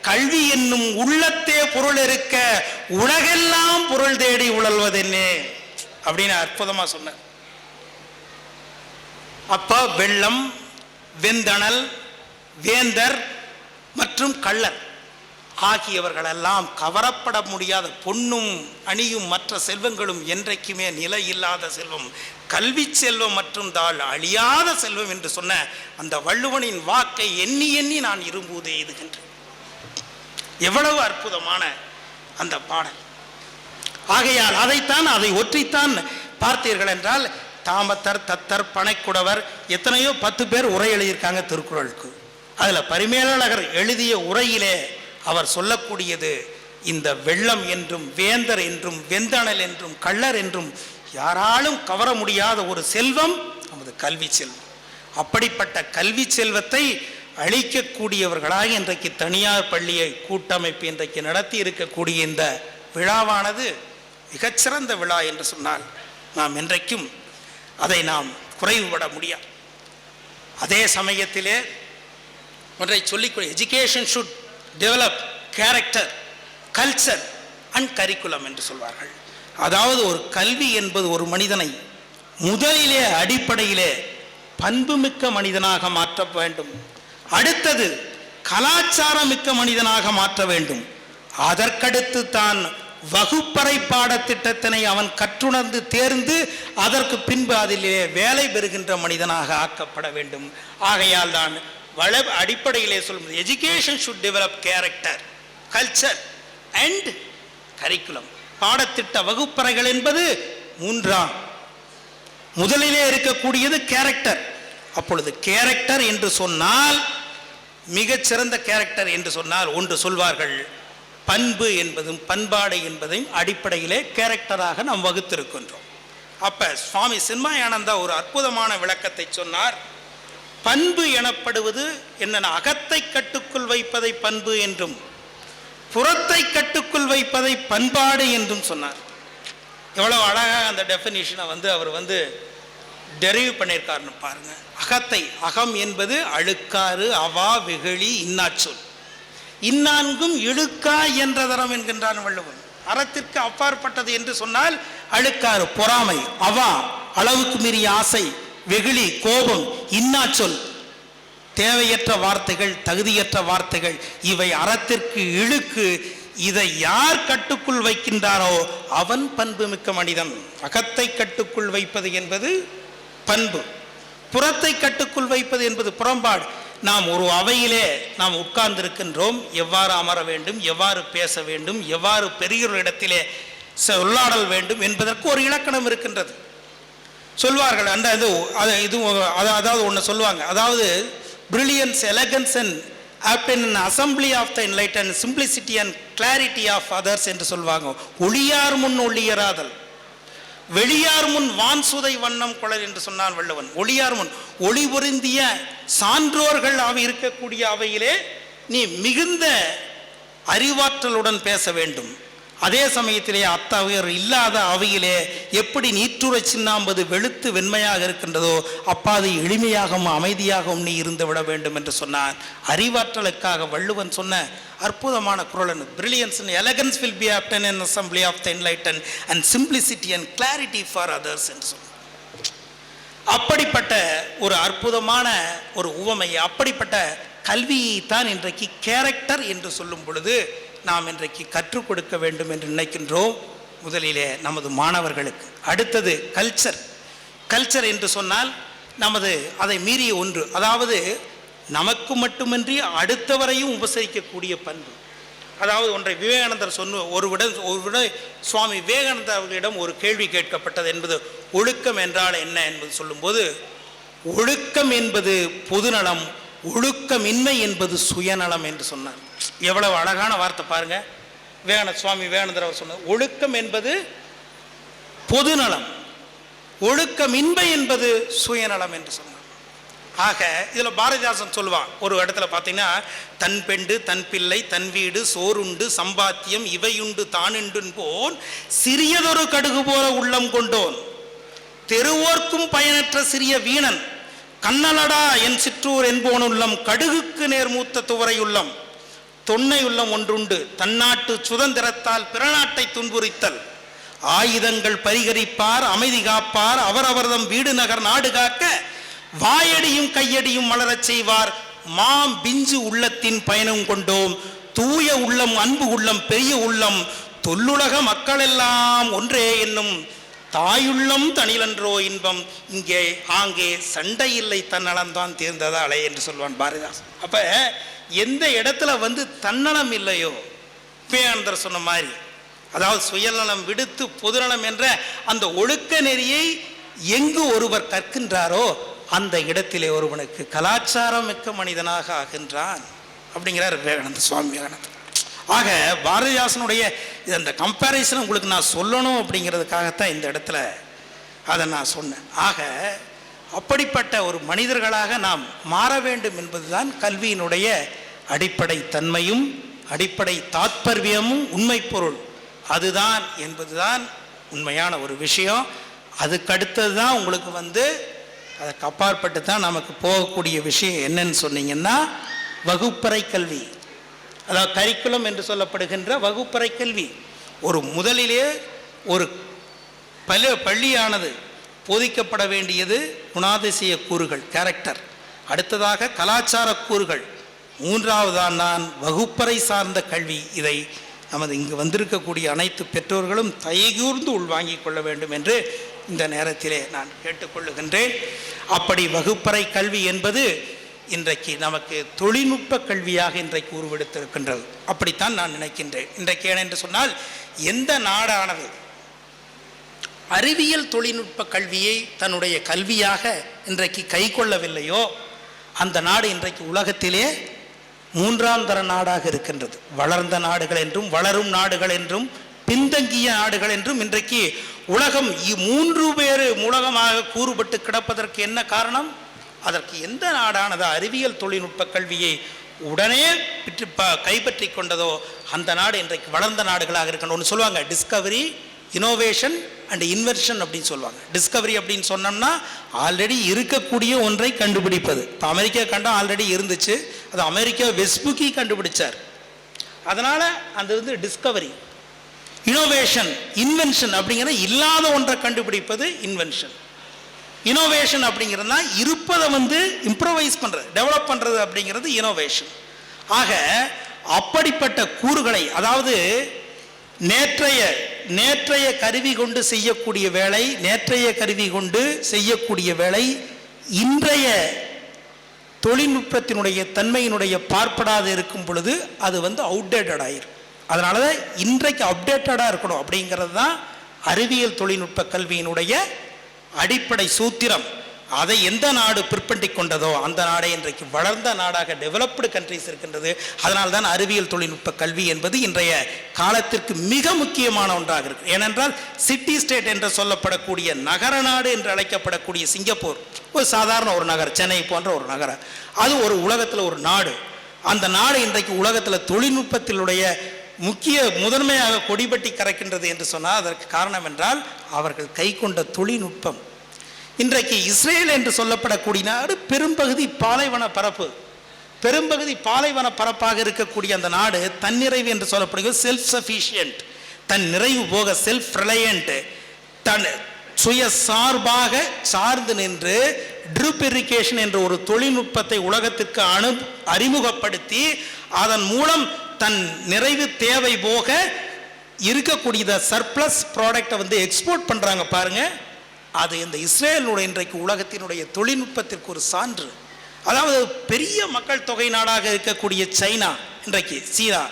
கல்வி என்னும் உள்ளத்தே பொருள் இருக்க உலகெல்லாம் பொருள் தேடி உழல்வதென்னே அப்படின்னு அற்புதமா சொன்னார். அப்ப வெள்ளம், வெந்தணல், வேந்தர் மற்றும் கள்ளர் ஆகியவர்களெல்லாம் கவரப்பட முடியாத பொன்னும் அணியும் மற்ற செல்வங்களும் என்றைக்குமே நிலை இல்லாத செல்வம், கல்வி செல்வம் மற்றும் தாள் அழியாத செல்வம் என்று சொன்ன அந்த வள்ளுவனின் வாக்கை எண்ணி எண்ணி நான் இரும்புவதை எய்துகின்றேன். எவ்வளவு அற்புதமான அந்த பாடல். ஆகையால் அதை ஒற்றித்தான் பார்த்தீர்கள் என்றால் தாமத்தர், தத்தர், பனைக்குடவர், எத்தனையோ 10 பேர் உரை எழுதியிருக்காங்க திருக்குறளுக்கு. அதில் பரிமேலழகர் எழுதிய உரையிலே அவர் சொல்லக்கூடியது, இந்த வெள்ளம் என்றும் வேந்தர் என்றும் வெந்தணல் என்றும் கள்ளர் என்றும் யாராலும் கவர முடியாத ஒரு செல்வம் நமது கல்வி செல்வம். அப்படிப்பட்ட கல்வி செல்வத்தை அளிக்கக்கூடியவர்களாக இன்றைக்கு தனியார் பள்ளியை கூட்டமைப்பு இன்றைக்கு நடத்தி இருக்கக்கூடிய இந்த விழாவானது மிகச்சிறந்த விழா என்று சொன்னால் நாம் இன்றைக்கும் அதை நாம் குறைவுபட முடியாது. அதே சமயத்திலே ஒன்றை சொல்லிக்கொள்ள, education should develop character, culture and curriculum என்று சொல்வார்கள். அதாவது ஒரு கல்வி என்பது ஒரு மனிதனை முதலிலே அடிப்படையிலே பண்புமிக்க மனிதனாக மாற்ற வேண்டும். அடுத்தது கலாச்சாரமிக்க மனிதனாக மாற்ற வேண்டும். அதற்கடுத்து தான் வகுப்பறை பாடத்திட்டத்தினை அவன் கற்றுணர்ந்து தேர்ந்து அதற்கு பின்பு அதிலே வேலை பெறுகின்ற மனிதனாக ஆக்கப்பட வேண்டும். ஆகையால் தான் அடிப்படையிலே சொல்லும்போது education should develop character, culture and curriculum. பாடத்திட்ட வகுப்பறைகள் என்பது 3ஆம். முதலிலே இருக்கக்கூடியது கேரக்டர். அப்பொழுது கேரக்டர் என்று சொன்னால், மிகச்சிறந்த கேரக்டர் என்று சொன்னால் ஒன்று சொல்வார்கள், பண்பு என்பதும் பண்பாடு என்பதையும் அடிப்படையிலே கேரக்டராக நாம் வகுத்திருக்கின்றோம். அப்ப சுவாமி சின்மயானந்தா ஒரு அற்புதமான விளக்கத்தை சொன்னார். பண்பு எனப்படுவது என்னென்ன, அகத்தை கட்டுக்குள் வைப்பதை பண்பு என்றும் புறத்தை கட்டுக்குள் வைப்பதை பண்பாடு என்றும் சொன்னார். எவ்வளவு அழகாக அந்த டெஃபினிஷனை அவர் டெரைவ் பண்ணியிருக்காருன்னு பாருங்க. அகத்தை, அகம் என்பது அழுக்காறு, அவா, வெகுளி, இன்னாச்சொல். இந்நான்கும் இழுக்கா என்ற தரம் என்கின்றான் வள்ளுவன். அறத்திற்கு அப்பாற்பட்டது என்று சொன்னால் அழுக்காறு, பொறாமை, அவா, அளவுக்கு மீறிய ஆசை, வெகுளி, கோபம், இன்னாச்சொல், தேவையற்ற வார்த்தைகள், தகுதியற்ற வார்த்தைகள், இவை அறத்திற்கு இழுக்கு. இதை யார் கட்டுக்குள் வைக்கின்றாரோ அவன் பண்பு மிக்க மனிதன். அகத்தை கட்டுக்குள் வைப்பது என்பது பண்பு, புறத்தை கட்டுக்குள் வைப்பது என்பது புறம்பாடு. நாம் ஒரு அவையிலே நாம் உட்கார்ந்திருக்கின்றோம், எவ்வாறு அமர வேண்டும், எவ்வாறு பேச வேண்டும், எவ்வாறு பெரியவர்களிடத்திலே சொல்லாடல் வேண்டும் என்பதற்கு ஒரு இலக்கணம் இருக்கின்றது. சொல்வார்கள் அந்த இது அதாவது ஒன்று சொல்லுவாங்க, அதாவது brilliance, elegance and happen in assembly of the enlightened, simplicity and clarity of others என்று சொல்வாங்க. ஒளியார் முன் ஒளியராதல், வெளியார் முன் வான் சுதை வண்ணம் கொளர் என்று சொன்னான் வள்ளுவன். ஒளியார் முன் ஒளி பொருந்திய சான்றோர்கள் இருக்கக்கூடிய அவையிலே நீ மிகுந்த அறிவாற்றலுடன் பேச வேண்டும். அதே சமயத்திலே அத்தகையோர் இல்லாத அவையிலே எப்படி நீற்றுரை சின்னாம்பது வெளுத்து வெண்மையாக இருக்கின்றதோ அப்பாது எளிமையாகவும் அமைதியாகவும் நீ இருந்து விட வேண்டும் என்று சொன்னார். அறிவாற்றலுக்காக வள்ளுவன் சொன்ன அற்புதமான குறள், brilliance and elegance will be obtained in assembly of the enlightened and simplicity and clarity for others என்று சொன்னார். அப்படிப்பட்ட ஒரு அற்புதமான ஒரு உவமை, அப்படிப்பட்ட கல்வியை தான் இன்றைக்கு கேரக்டர் என்று சொல்லும் பொழுது நாம் இன்றைக்கு கற்றுக் கொடுக்க வேண்டும் என்று நினைக்கின்றோம். முதலிலே நமது மாணவர்களுக்கு. அடுத்தது கல்ச்சர். கல்ச்சர் என்று சொன்னால் நமது அதை மீறிய ஒன்று, அதாவது நமக்கு மட்டுமின்றி அடுத்தவரையும் உபசரிக்கக்கூடிய பண்பு. அதாவது ஒன்றை விவேகானந்தர் ஒரு விட சுவாமி விவேகானந்தர் அவர்களிடம் ஒரு கேள்வி கேட்கப்பட்டது என்பது ஒழுக்கம் என்றால் என்ன என்பது சொல்லும்போது, ஒழுக்கம் என்பது பொதுநலம், ஒழுக்கமின்மை என்பது சுயநலம் என்று சொன்னார். எவ்வளவு அழகான வார்த்தை பாருங்க. சுவாமி விவேகானந்தர் அவர் சொன்னார், ஒழுக்கம் என்பது பொதுநலம், ஒழுக்கமின்மை என்பது சுயநலம் என்று சொன்னார். ஆக இதில் பாரதிதாசன் சொல்லுவான் ஒரு இடத்துல பார்த்தீங்கன்னா, தன் பெண்டு தன் பிள்ளை தன் வீடு சோறுண்டு சம்பாத்தியம் இவையுண்டு தானுண்டு போன் சிறியதொரு கடுகு போல உள்ளம் கொண்டோன் தெருவோர்க்கும் பயனற்ற சிறிய வீணன் கண்ணலடா என் சிற்றூர் என்போன் உள்ளம் கடுகுக்கு நேர் மூத்த துவரை உள்ளம் தொன்னை உள்ளம் ஒன்றுண்டு தன்னாட்டு சுதந்திரத்தால் பிறநாட்டை துன்புரித்தல் ஆயுதங்கள் பரிகரிப்பார் அமைதி காப்பார் அவரவர்தம் வீடு நகர் நாடு காக்க வாயடியும் கையடியும் மலரச் செய்வார் மாம் பிஞ்சு உள்ளத்தின் பயணம் கொண்டோம் தூய உள்ளம் அன்பு உள்ளம் பெரிய உள்ளம் தொல்லுலக மக்களெல்லாம் ஒன்றே என்னும் தாயுள்ளம் தனிலன்றோ இன்பம் இங்கே ஆங்கே சண்டை இல்லை தன்னலம்தான் தேர்ந்ததாலே என்று சொல்வான் பாரதிதாசன். அப்ப எந்த இடத்துல தன்னலம் இல்லையோ, விவேகானந்தர் சொன்ன மாதிரி, அதாவது சுயநலம் விடுத்து பொதுநலம் என்ற அந்த ஒழுக்க நெறியை எங்கு ஒருவர் கற்கின்றாரோ அந்த இடத்திலே ஒருவனுக்கு கலாச்சாரம் மிக்க மனிதனாக ஆகின்றான் அப்படிங்கிறார் விவேகானந்த, சுவாமி விவேகானந்தர். ஆக பாரதிதாசனுடைய அந்த கம்பேரிசன் உங்களுக்கு நான் சொல்லணும் அப்படிங்கிறதுக்காகத்தான் இந்த இடத்துல அதை நான் சொன்னேன். ஆக அப்படிப்பட்ட ஒரு மனிதர்களாக நாம் மாற வேண்டும் என்பதுதான் கல்வியினுடைய அடிப்படை தன்மையும் அடிப்படை தாத்பரியமும் உண்மை பொருள் அதுதான் என்பதுதான் உண்மையான ஒரு விஷயம். அதுக்கு அடுத்தது தான் உங்களுக்கு அதற்கு அப்பாற்பட்டு தான் நமக்கு போகக்கூடிய விஷயம் என்னன்னு சொன்னீங்கன்னா வகுப்பறை கல்வி, அதாவது கரிக்குலம் என்று சொல்லப்படுகின்ற வகுப்பறை கல்வி. ஒரு முதலிலே ஒரு பள்ளியானது போதிக்கப்பட வேண்டியது குணாதிசய கூறுகள், கேரக்டர். அடுத்ததாக கலாச்சார கூறுகள். மூன்றாவதான் நான் வகுப்பறை சார்ந்த கல்வி. இதை நமது இங்கு வந்திருக்கக்கூடிய அனைத்து பெற்றோர்களும் தயகூர்ந்து உள்வாங்கிக் கொள்ள வேண்டும் என்று இந்த நேரத்திலே நான் கேட்டுக்கொள்ளுகின்றேன். அப்படி வகுப்பறை கல்வி என்பது இன்றைக்கு நமக்கு தொழில்நுட்ப கல்வியாக இன்றைக்கு உருவெடுத்திருக்கின்றது. அப்படித்தான் நான் நினைக்கின்றேன். இன்றைக்கு ஏனென்று சொன்னால் எந்த நாடானது அறிவியல் தொழில்நுட்ப கல்வியை தன்னுடைய கல்வியாக இன்றைக்கு கை கொள்ளவில்லையோ அந்த நாடு இன்றைக்கு உலகத்திலே மூன்றாம் தர நாடாக இருக்கின்றது. வளர்ந்த நாடுகள் என்றும் வளரும் நாடுகள் என்றும் பின்தங்கிய நாடுகள் என்றும் இன்றைக்கு உலகம் மூன்று பேரு மூலகமாக கூறுபட்டு கிடப்பதற்கு என்ன காரணம்? அதற்கு எந்த நாடானது அறிவியல் தொழில்நுட்ப கல்வியை உடனே கைப்பற்றி கொண்டதோ அந்த நாடு இன்றைக்கு வளர்ந்த நாடுகளாக இருக்கணும். ஒன்று சொல்லுவாங்க, டிஸ்கவரி, இனோவேஷன் அண்ட் இன்வென்ஷன் அப்படின்னு சொல்லுவாங்க. டிஸ்கவரி அப்படின்னு சொன்னோம்னா ஆல்ரெடி இருக்கக்கூடிய ஒன்றை கண்டுபிடிப்பது. இப்போ அமெரிக்கா கண்டம் ஆல்ரெடி இருந்துச்சு, அது அமெரிக்கா வெஸ்புக்கி கண்டுபிடிச்சார், அதனால அது டிஸ்கவரி. இனோவேஷன், இன்வென்ஷன் அப்படிங்கிற இல்லாத ஒன்றை கண்டுபிடிப்பது இன்வென்ஷன். இனோவேஷன் அப்படிங்கிறதுனா இருப்பதை இம்ப்ரோவைஸ் பண்ணுறது, டெவலப் பண்ணுறது அப்படிங்கிறது இனோவேஷன். ஆக அப்படிப்பட்ட கூறுகளை, அதாவது நேற்றைய கருவி கொண்டு செய்யக்கூடிய வேலை, நேற்றைய கருவி கொண்டு செய்யக்கூடிய வேலை இன்றைய தொழில்நுட்பத்தினுடைய தன்மையினுடைய பார்ப்படாது இருக்கும் பொழுது அது அவுடேட்டட் ஆயிரும். அதனால தான் இன்றைக்கு அப்டேட்டடாக இருக்கணும் அப்படிங்கிறது தான் அறிவியல் தொழில்நுட்ப கல்வியினுடைய அடிப்படை சூத்திரம். அதை எந்த நாடு பிற்பற்றி கொண்டதோ அந்த நாடே இன்றைக்கு வளர்ந்த நாடாக டெவலப்டு கண்ட்ரிஸ் இருக்கின்றது. அதனால் தான் அறிவியல் தொழில்நுட்ப கல்வி என்பது இன்றைய காலத்திற்கு மிக முக்கியமான ஒன்றாக இருக்கு. ஏனென்றால் சிட்டி ஸ்டேட் என்று சொல்லப்படக்கூடிய நகர நாடு என்று அழைக்கப்படக்கூடிய சிங்கப்பூர் ஒரு சாதாரண ஒரு நகரம், சென்னை போன்ற ஒரு நகரம், அது ஒரு உலகத்தில் ஒரு நாடு. அந்த நாடு இன்றைக்கு உலகத்தில் தொழில்நுட்பத்தினுடைய முதன்மையாக கொடிபட்டி கறக்கின்றது என்று சொன்னால் அதற்கு காரணம் என்றால் அவர்கள் கை கொண்ட தொழில்நுட்பம். இன்றைக்கு இஸ்ரேல் என்று சொல்லப்படக்கூடிய நாடு பெரும்பகுதி பாலைவன பரப்பு, பெரும்பகுதி பாலைவன பரப்பாக இருக்கக்கூடிய அந்த நாடு தன்னிறைவு என்று சொல்லப்படுகிறது செல்ஃப் சஃபிஷியன்ட், தன் நிறைவு போக செல்ஃப் ரிலையன்ட், தன் சுய சார்பாக சார்ந்து நின்று ட்ரிப் இரிகேஷன் என்ற ஒரு தொழில்நுட்பத்தை உலகத்திற்கு அறிமுகப்படுத்தி அதன் மூலம் தன் நிறைவு தேவை போக இருக்கக்கூடிய சர்ப்ளஸ் ப்ராடக்டை எக்ஸ்போர்ட் பண்ணுறாங்க பாருங்க. அது இந்த இஸ்ரேலுடைய இன்றைக்கு உலகத்தினுடைய தொழில்நுட்பத்திற்கு ஒரு சான்று. அதாவது பெரிய மக்கள் தொகை நாடாக இருக்கக்கூடிய சைனா, இன்றைக்கு சீனா,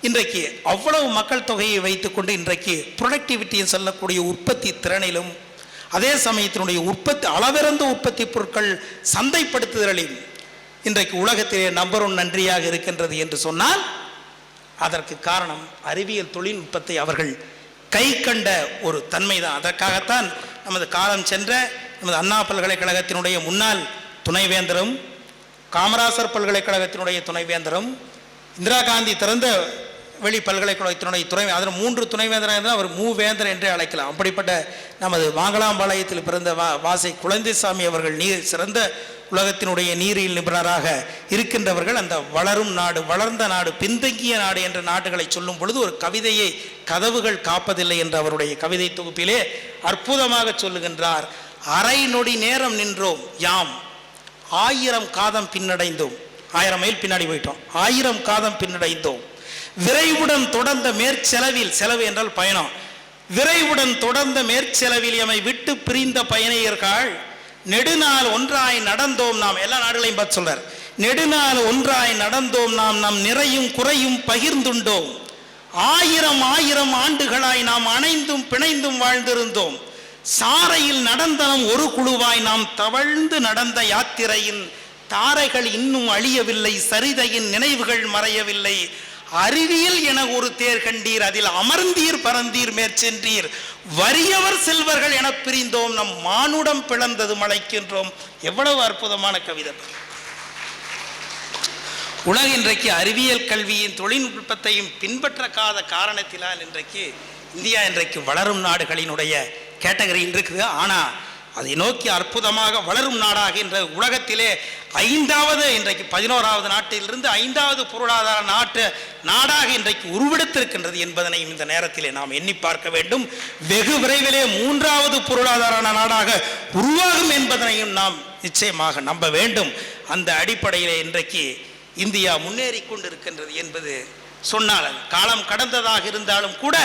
இன்றைக்கு அவ்வளவு மக்கள் தொகையை வைத்துக்கொண்டு இன்றைக்கு ப்ரொடக்டிவிட்டின்னு சொல்லக்கூடிய உற்பத்தி திறனிலும் அதே சமயத்தினுடைய அளவிறந்த உற்பத்தி பொருட்கள் சந்தைப்படுத்துதலிலும் இன்றைக்கு உலகத்திலே நம்பர் 1 நன்றியாக இருக்கின்றது என்று சொன்னால் அதற்கு காரணம் அறிவியல் தொழில்நுட்பத்தை அவர்கள் கை கண்ட ஒரு தன்மை தான். அதற்காகத்தான் நமது காலம் சென்ற நமது அண்ணா பல்கலைக்கழகத்தினுடைய முன்னாள் துணைவேந்தரும், காமராசர் பல்கலைக்கழகத்தினுடைய துணைவேந்தரும், இந்திரா காந்தி திறந்த வெளி பல்கலைக்கழகத்தினுடைய அதில் 3 துணைவேந்தராக இருந்தால் அவர் மூவேந்தர் என்றே அழைக்கலாம். அப்படிப்பட்ட நமது மாங்களாம்பாளையத்தில் பிறந்த வாசை குழந்தைசாமி அவர்கள் சிறந்த உலகத்தினுடைய நீரியல் நிபுணராக இருக்கின்றவர்கள் அந்த வளரும் நாடு, வளர்ந்த நாடு, பின்தங்கிய நாடு என்ற நாடுகளை சொல்லும் பொழுது ஒரு கவிதையை கதவுகள் காப்பதில்லை என்ற அவருடைய கவிதை தொகுப்பிலே அற்புதமாக சொல்லுகின்றார். அரை நொடி நேரம் நின்றோம் யாம் 1000 காதம் பின்னடைந்தோம், 1000 மைல் பின்னாடி போயிட்டோம், 1000 காதம் பின்னடைந்தோம், விரைவுடன் தொடர்ந்த மேற்செலவில், செலவு என்றால் பயணம், விரைவுடன் தொடர்ந்த மேற்செலவில் எமை விட்டு பிரிந்த பயணியர்கள் நெடுநாள் ஒன்றாய் நடந்தோம் நாம். எல்லா நாடுகளையும் பார்த்து சொல்றார். நெடுநாள் ஒன்றாய் நடந்தோம் நாம், நம் நிறையும் குறையும் பகிர்ந்துண்டோம், 1000 ஆண்டுகளாய் நாம் அணைந்தும் பிணைந்தும் வாழ்ந்திருந்தோம், சாரையில் நடந்தனம் ஒரு குழுவாய் நாம் தவழ்ந்து நடந்த யாத்திரையின் தாரைகள் இன்னும் அழியவில்லை, சரிதையின் நினைவுகள் மறையவில்லை. அறிவியல் என ஒரு தேர் கண்டீர், அதில் அமர்ந்தீர் பரந்தீர் மேற்சென்றீர். வறியவர் செல்வர்கள் என பிரிந்தோம், நம் மானுடம் பிளந்தது மலைக்கின்றோம். எவ்வளவு அற்புதமான கவிதை! உலக இன்றைக்கு அறிவியல் கல்வியின் தொழில்நுட்பத்தையும் பின்பற்றாத காரணத்தினால் இன்றைக்கு இந்தியா இன்றைக்கு வளரும் நாடுகளினுடைய கேட்டகரியில் இருக்குது. ஆனால் அதை நோக்கி அற்புதமாக வளரும் நாடாக என்ற உலகத்திலே 5வது இன்றைக்கு 11வது நாட்டிலிருந்து 5வது பொருளாதார நாடாக இன்றைக்கு உருவெடுத்திருக்கின்றது என்பதனையும் இந்த நேரத்திலே நாம் எண்ணி பார்க்க வேண்டும். வெகு விரைவிலே 3வது பொருளாதார நாடாக உருவாகும் என்பதனையும் நாம் நிச்சயமாக நம்ப வேண்டும். அந்த அடிப்படையிலே இன்றைக்கு இந்தியா முன்னேறி கொண்டிருக்கின்றது என்பது சொன்னால் காலம் கடந்ததாக இருந்தாலும் கூட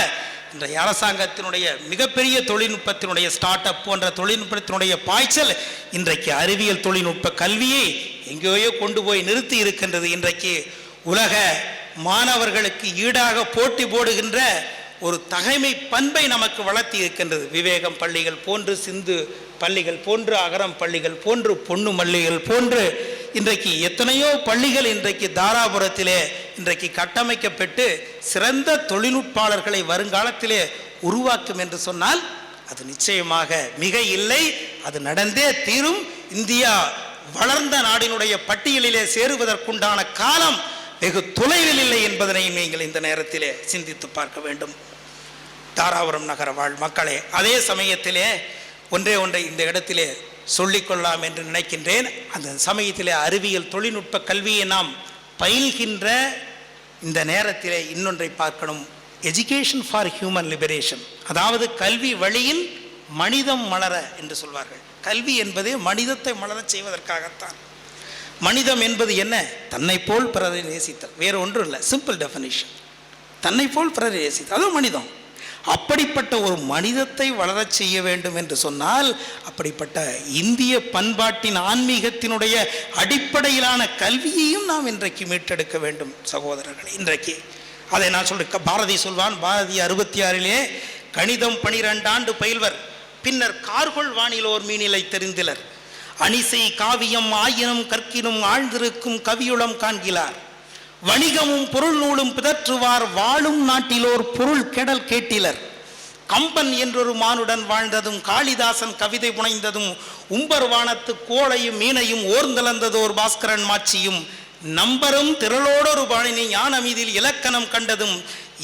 இன்றைய அரசாங்கத்தினுடைய மிகப்பெரிய தொழில்நுட்பத்தினுடைய ஸ்டார்ட் அப் போன்ற தொழில்நுட்பத்தினுடைய பாய்ச்சல் இன்றைக்கு அறிவியல் தொழில்நுட்ப கல்வியை எங்கேயோ கொண்டு போய் நிறுத்தி இருக்கின்றது. இன்றைக்கு உலக மாணவர்களுக்கு ஈடாக போட்டி போடுகின்ற ஒரு தகைமை பண்பை நமக்கு வளர்த்தி இருக்கின்றது. விவேகம் பள்ளிகள் போன்று, சிந்து பள்ளிகள் போன்று, அகரம் பள்ளிகள் போன்று, பொன்னு மல்லிகள் போன்று இன்றைக்கு எத்தனையோ பள்ளிகள் இன்றைக்கு தாராபுரத்திலே இன்றைக்கு கட்டமைக்கப்பட்டு சிறந்த தொழில்நுட்பாளர்களை வருங்காலத்திலே உருவாக்கும் என்று சொன்னால் அது நிச்சயமாக மிக இல்லை, அது நடந்தே தீரும். இந்தியா வளர்ந்த நாடினுடைய பட்டியலிலே சேருவதற்குண்டான காலம் வெகு தொலைவில் இல்லை என்பதனையும் நீங்கள் இந்த நேரத்திலே சிந்தித்து பார்க்க வேண்டும். தாராபுரம் நகர வாழ் மக்களே, அதே சமயத்திலே ஒன்றை இந்த இடத்திலே சொல்லிக்கொள்ளலாம் என்று நினைக்கின்றேன். அந்த சமயத்திலே அறிவியல் தொழில்நுட்ப கல்வியை நாம் பயில்கின்ற இந்த நேரத்திலே இன்னொன்றை பார்க்கணும். எஜுகேஷன் ஃபார் ஹியூமன் லிபரேஷன், அதாவது கல்வி வழியில் மனிதம் மலர என்று சொல்வார்கள். கல்வி என்பதே மனிதத்தை மலரச் செய்வதற்காகத்தான். மனிதம் என்பது என்ன? தன்னை போல் பிறரை நேசித்தல், வேறு ஒன்றும் இல்லை. சிம்பிள் டெஃபினிஷன், தன்னை போல் பிறரை நேசித்தல், அதுவும் மனிதம். அப்படிப்பட்ட ஒரு மனிதத்தை வளரச் செய்ய வேண்டும் என்று சொன்னால் அப்படிப்பட்ட இந்திய பண்பாட்டின் ஆன்மீகத்தினுடைய அடிப்படையிலான கல்வியையும் நாம் இன்றைக்கு மீட்டெடுக்க வேண்டும் சகோதரர்களே. இன்றைக்கு அதை நான் சொல்றேன். பாரதி சொல்வான், பாரதி 66 கணிதம் 12 ஆண்டு பயில்வர், பின்னர் கார்கொள் வானிலோர் மீனிலை தெரிந்திலர், அணிசை காவியம் ஆயினும் கற்கினும் ஆழ்ந்திருக்கும் கவியுளம் காண்கிறார், வணிகமும் பொருள் நூலும் பிதற்றுவார், வாழும் நாட்டிலோர் பொருள் கெடல் கேட்டிலர், கம்பன் என்றொரு மானுடன் வாழ்ந்ததும் காளிதாசன் கவிதை புனைந்ததும் உம்பர் வானத்து கோளையும் மீனையும் ஓர்ந்தளந்ததோர் பாஸ்கரன் மாட்சியும் நம்பரும் திரளோடொரு பாணினி ஞானமீதில் இலக்கணம் கண்டதும்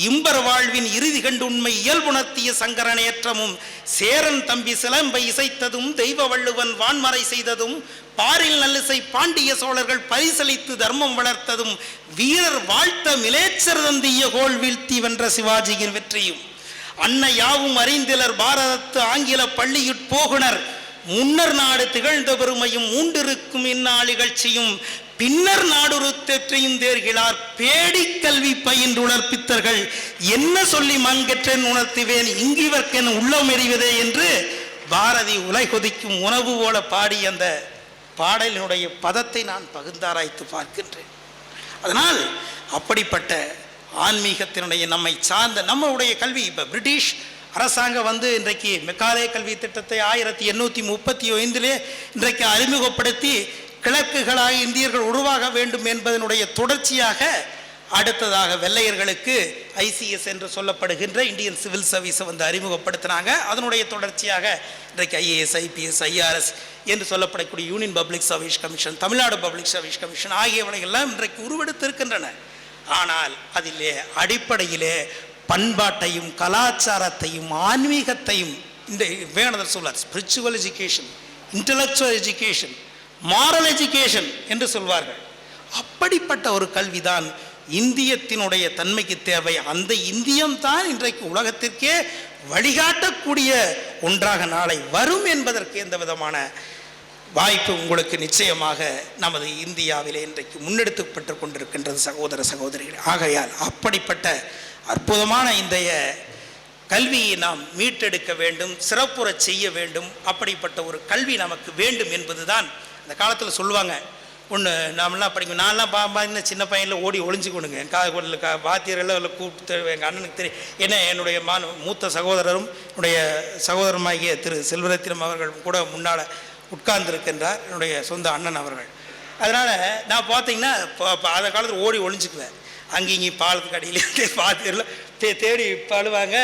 இம்பர் வாழ்வின் இறுதி கண்டு உண்மை இயல்புணர்த்திய சங்கரனேற்றமும் சேரன் தம்பி சிலம்பை இசைத்ததும் தெய்வ வள்ளுவன் வான்மறை செய்ததும் பாரில் நல்லிசை பாண்டிய சோழர்கள் பரிசளித்து தர்மம் வளர்த்ததும் வீரர் வாழ்த்த மிலேச்சர் தந்திய கோல் வீழ்த்தி வென்ற சிவாஜியின் வெற்றியும் அன்னை யாவும் அறிந்திலர் பாரதத்து ஆங்கில பள்ளியுட்போகுனர் முன்னர் நாடு திகழ்ந்த பெருமையும் மூண்டிருக்கும் இந்நாளிகழ்ச்சியும் பின்னர் நாடுருத்தெற்றையும் தேர்கிறார் பேடி கல்வி பயின்றுணர் பித்தர்கள் என்ன சொல்லி மங்கெற்றேன் உணர்த்துவேன் இங்கிவர்க்கென் உள்ளம் எறிவதே என்று பாரதி உலகொதிக்கும் உணவு போல பாடி அந்த பாடலினுடைய பதத்தை நான் பகுந்தாராய்த்து பார்க்கின்றேன். அதனால் அப்படிப்பட்ட ஆன்மீகத்தினுடைய நம்மை சார்ந்த நம்மளுடைய கல்வி, இப்போ பிரிட்டிஷ் அரசாங்கம் இன்றைக்கு மெக்காலே கல்வி திட்டத்தை 1835 இன்றைக்கு அறிமுகப்படுத்தி கிழக்குகளாக இந்தியர்கள் உருவாக வேண்டும் என்பதனுடைய தொடர்ச்சியாக அடுத்ததாக வெள்ளையர்களுக்கு ICS என்று சொல்லப்படுகின்ற இந்தியன் சிவில் சர்வீஸை அறிமுகப்படுத்தினாங்க. அதனுடைய தொடர்ச்சியாக இன்றைக்கு IAS, IPS, IRS என்று சொல்லப்படக்கூடிய union public service commission, Tamil Nadu public service commission ஆகியவைகளெல்லாம் இன்றைக்கு உருவெடுத்திருக்கின்றன. ஆனால் அதிலே அடிப்படையிலே பண்பாட்டையும் கலாச்சாரத்தையும் ஆன்மீகத்தையும் இந்த வேணதர் சொல்வார், spiritual education, intellectual education, moral education என்று சொல்வார்கள். அப்படிப்பட்ட ஒரு கல்விதான் இந்தியத்தினுடைய தன்மைக்கு தேவை. அந்த இந்தியம்தான் இன்றைக்கு உலகத்திற்கே வழிகாட்டக்கூடிய ஒன்றாக நாளை வரும் என்பதற்கு எந்த விதமான வாய்ப்பு உங்களுக்கு நிச்சயமாக நமது இந்தியாவிலே இன்றைக்கு முன்னெடுக்கப்பட்டு கொண்டிருக்கின்றது சகோதர சகோதரிகள். ஆகையால் அப்படிப்பட்ட அற்புதமான இன்றைய கல்வியை நாம் மீட்டெடுக்க வேண்டும், சிறப்புறச் செய்ய வேண்டும். அப்படிப்பட்ட ஒரு கல்வி நமக்கு வேண்டும் என்பதுதான் அந்த காலத்தில் சொல்லுவாங்க, ஒன்று நாமெல்லாம் படிக்கும். நான்லாம் பார்த்தீங்கன்னா சின்ன பையனில் ஓடி ஒளிஞ்சுக்கணுங்க. என் வாத்தியர்கள் அதில் கூப்பிட்டு எங்கள் அண்ணனுக்கு தெரியும். ஏன்னா என்னுடைய மூத்த சகோதரரும் என்னுடைய சகோதரமாகிய திரு செல்வரத்தினம் அவர்கள் கூட முன்னால் உட்கார்ந்துருக்கின்றார், என்னுடைய சொந்த அண்ணன் அவர்கள். அதனால் நான் பார்த்தீங்கன்னா அந்த காலத்தில் ஓடி ஒளிஞ்சுக்குவேன். அங்கே இங்கே பாலத்துக்கு அடியிலே வாத்தியர்கள் தேடி பழுவாங்க,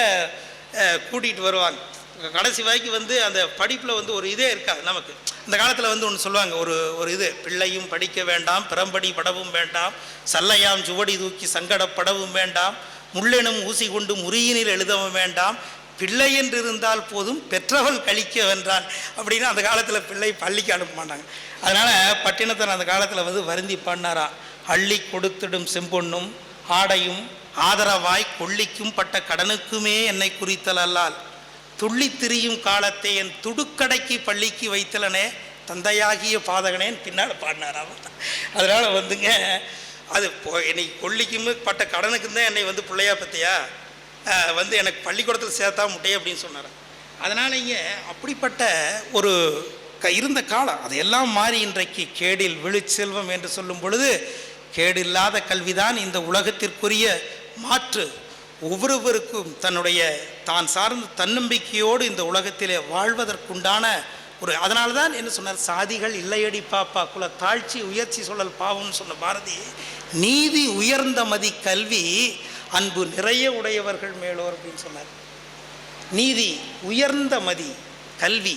கூட்டிகிட்டு வருவாங்க. கடைசி வரைக்கும் அந்த படிப்பில் ஒரு இதே இருக்காது நமக்கு. இந்த காலத்தில் ஒன்று சொல்லுவாங்க, ஒரு இது, பிள்ளையும் படிக்க வேண்டாம், பிறம்படி படவும் வேண்டாம், சல்லையாம் சுவடி தூக்கி சங்கடப்படவும் வேண்டாம், முள்ளெனும் ஊசி கொண்டு முறியினில் எழுதவும் வேண்டாம், பிள்ளை என்று இருந்தால் போதும் பெற்றவள் கழிக்க வென்றான் அப்படின்னு அந்த காலத்தில் பிள்ளை பள்ளிக்கு அனுப்ப மாட்டாங்க. அதனால் பட்டினத்தன் அந்த காலத்தில் வருந்தி பண்ணாராம். அள்ளி கொடுத்திடும் செம்பொன்னும் ஆடையும் ஆதரவாய் கொள்ளிக்கும் பட்ட கடனுக்குமே என்னை குறித்தல் அல்லால் துள்ளி திரியும் காலத்தை என் துடுக்கடைக்கு பள்ளிக்கு வைத்தலனே தந்தையாகிய பாதகனேன் பின்னால் பாடினாராம். அதனால் அது என்னை கொள்ளிக்கும் பட்ட கடனுக்கு தான் என்னை பிள்ளையா பற்றியா எனக்கு பள்ளிக்கூடத்தில் சேர்த்தா முட்டையே அப்படின்னு சொன்னார். அதனால் இங்கே அப்படிப்பட்ட ஒரு இருந்த காலம் அதையெல்லாம் மாறி இன்றைக்கு கேடில் விழுச்செல்வம் என்று சொல்லும் பொழுது கேடில்லாத கல்விதான் இந்த உலகத்திற்குரிய மாற்று. ஒவ்வொருவருக்கும் தான் சார்ந்த தன்னம்பிக்கையோடு இந்த உலகத்திலே வாழ்வதற்குண்டான அதனால தான் என்ன சொன்னார், சாதிகள் இல்லையடி பாப்பா குல தாழ்ச்சி உயர்ச்சி சொல்லல் பாவம்னு சொன்ன பாரதி. நீதி உயர்ந்த மதி கல்வி அன்பு நிறைய உடையவர்கள் மேலோர் அப்படின்னு சொன்னார். நீதி உயர்ந்த மதி கல்வி.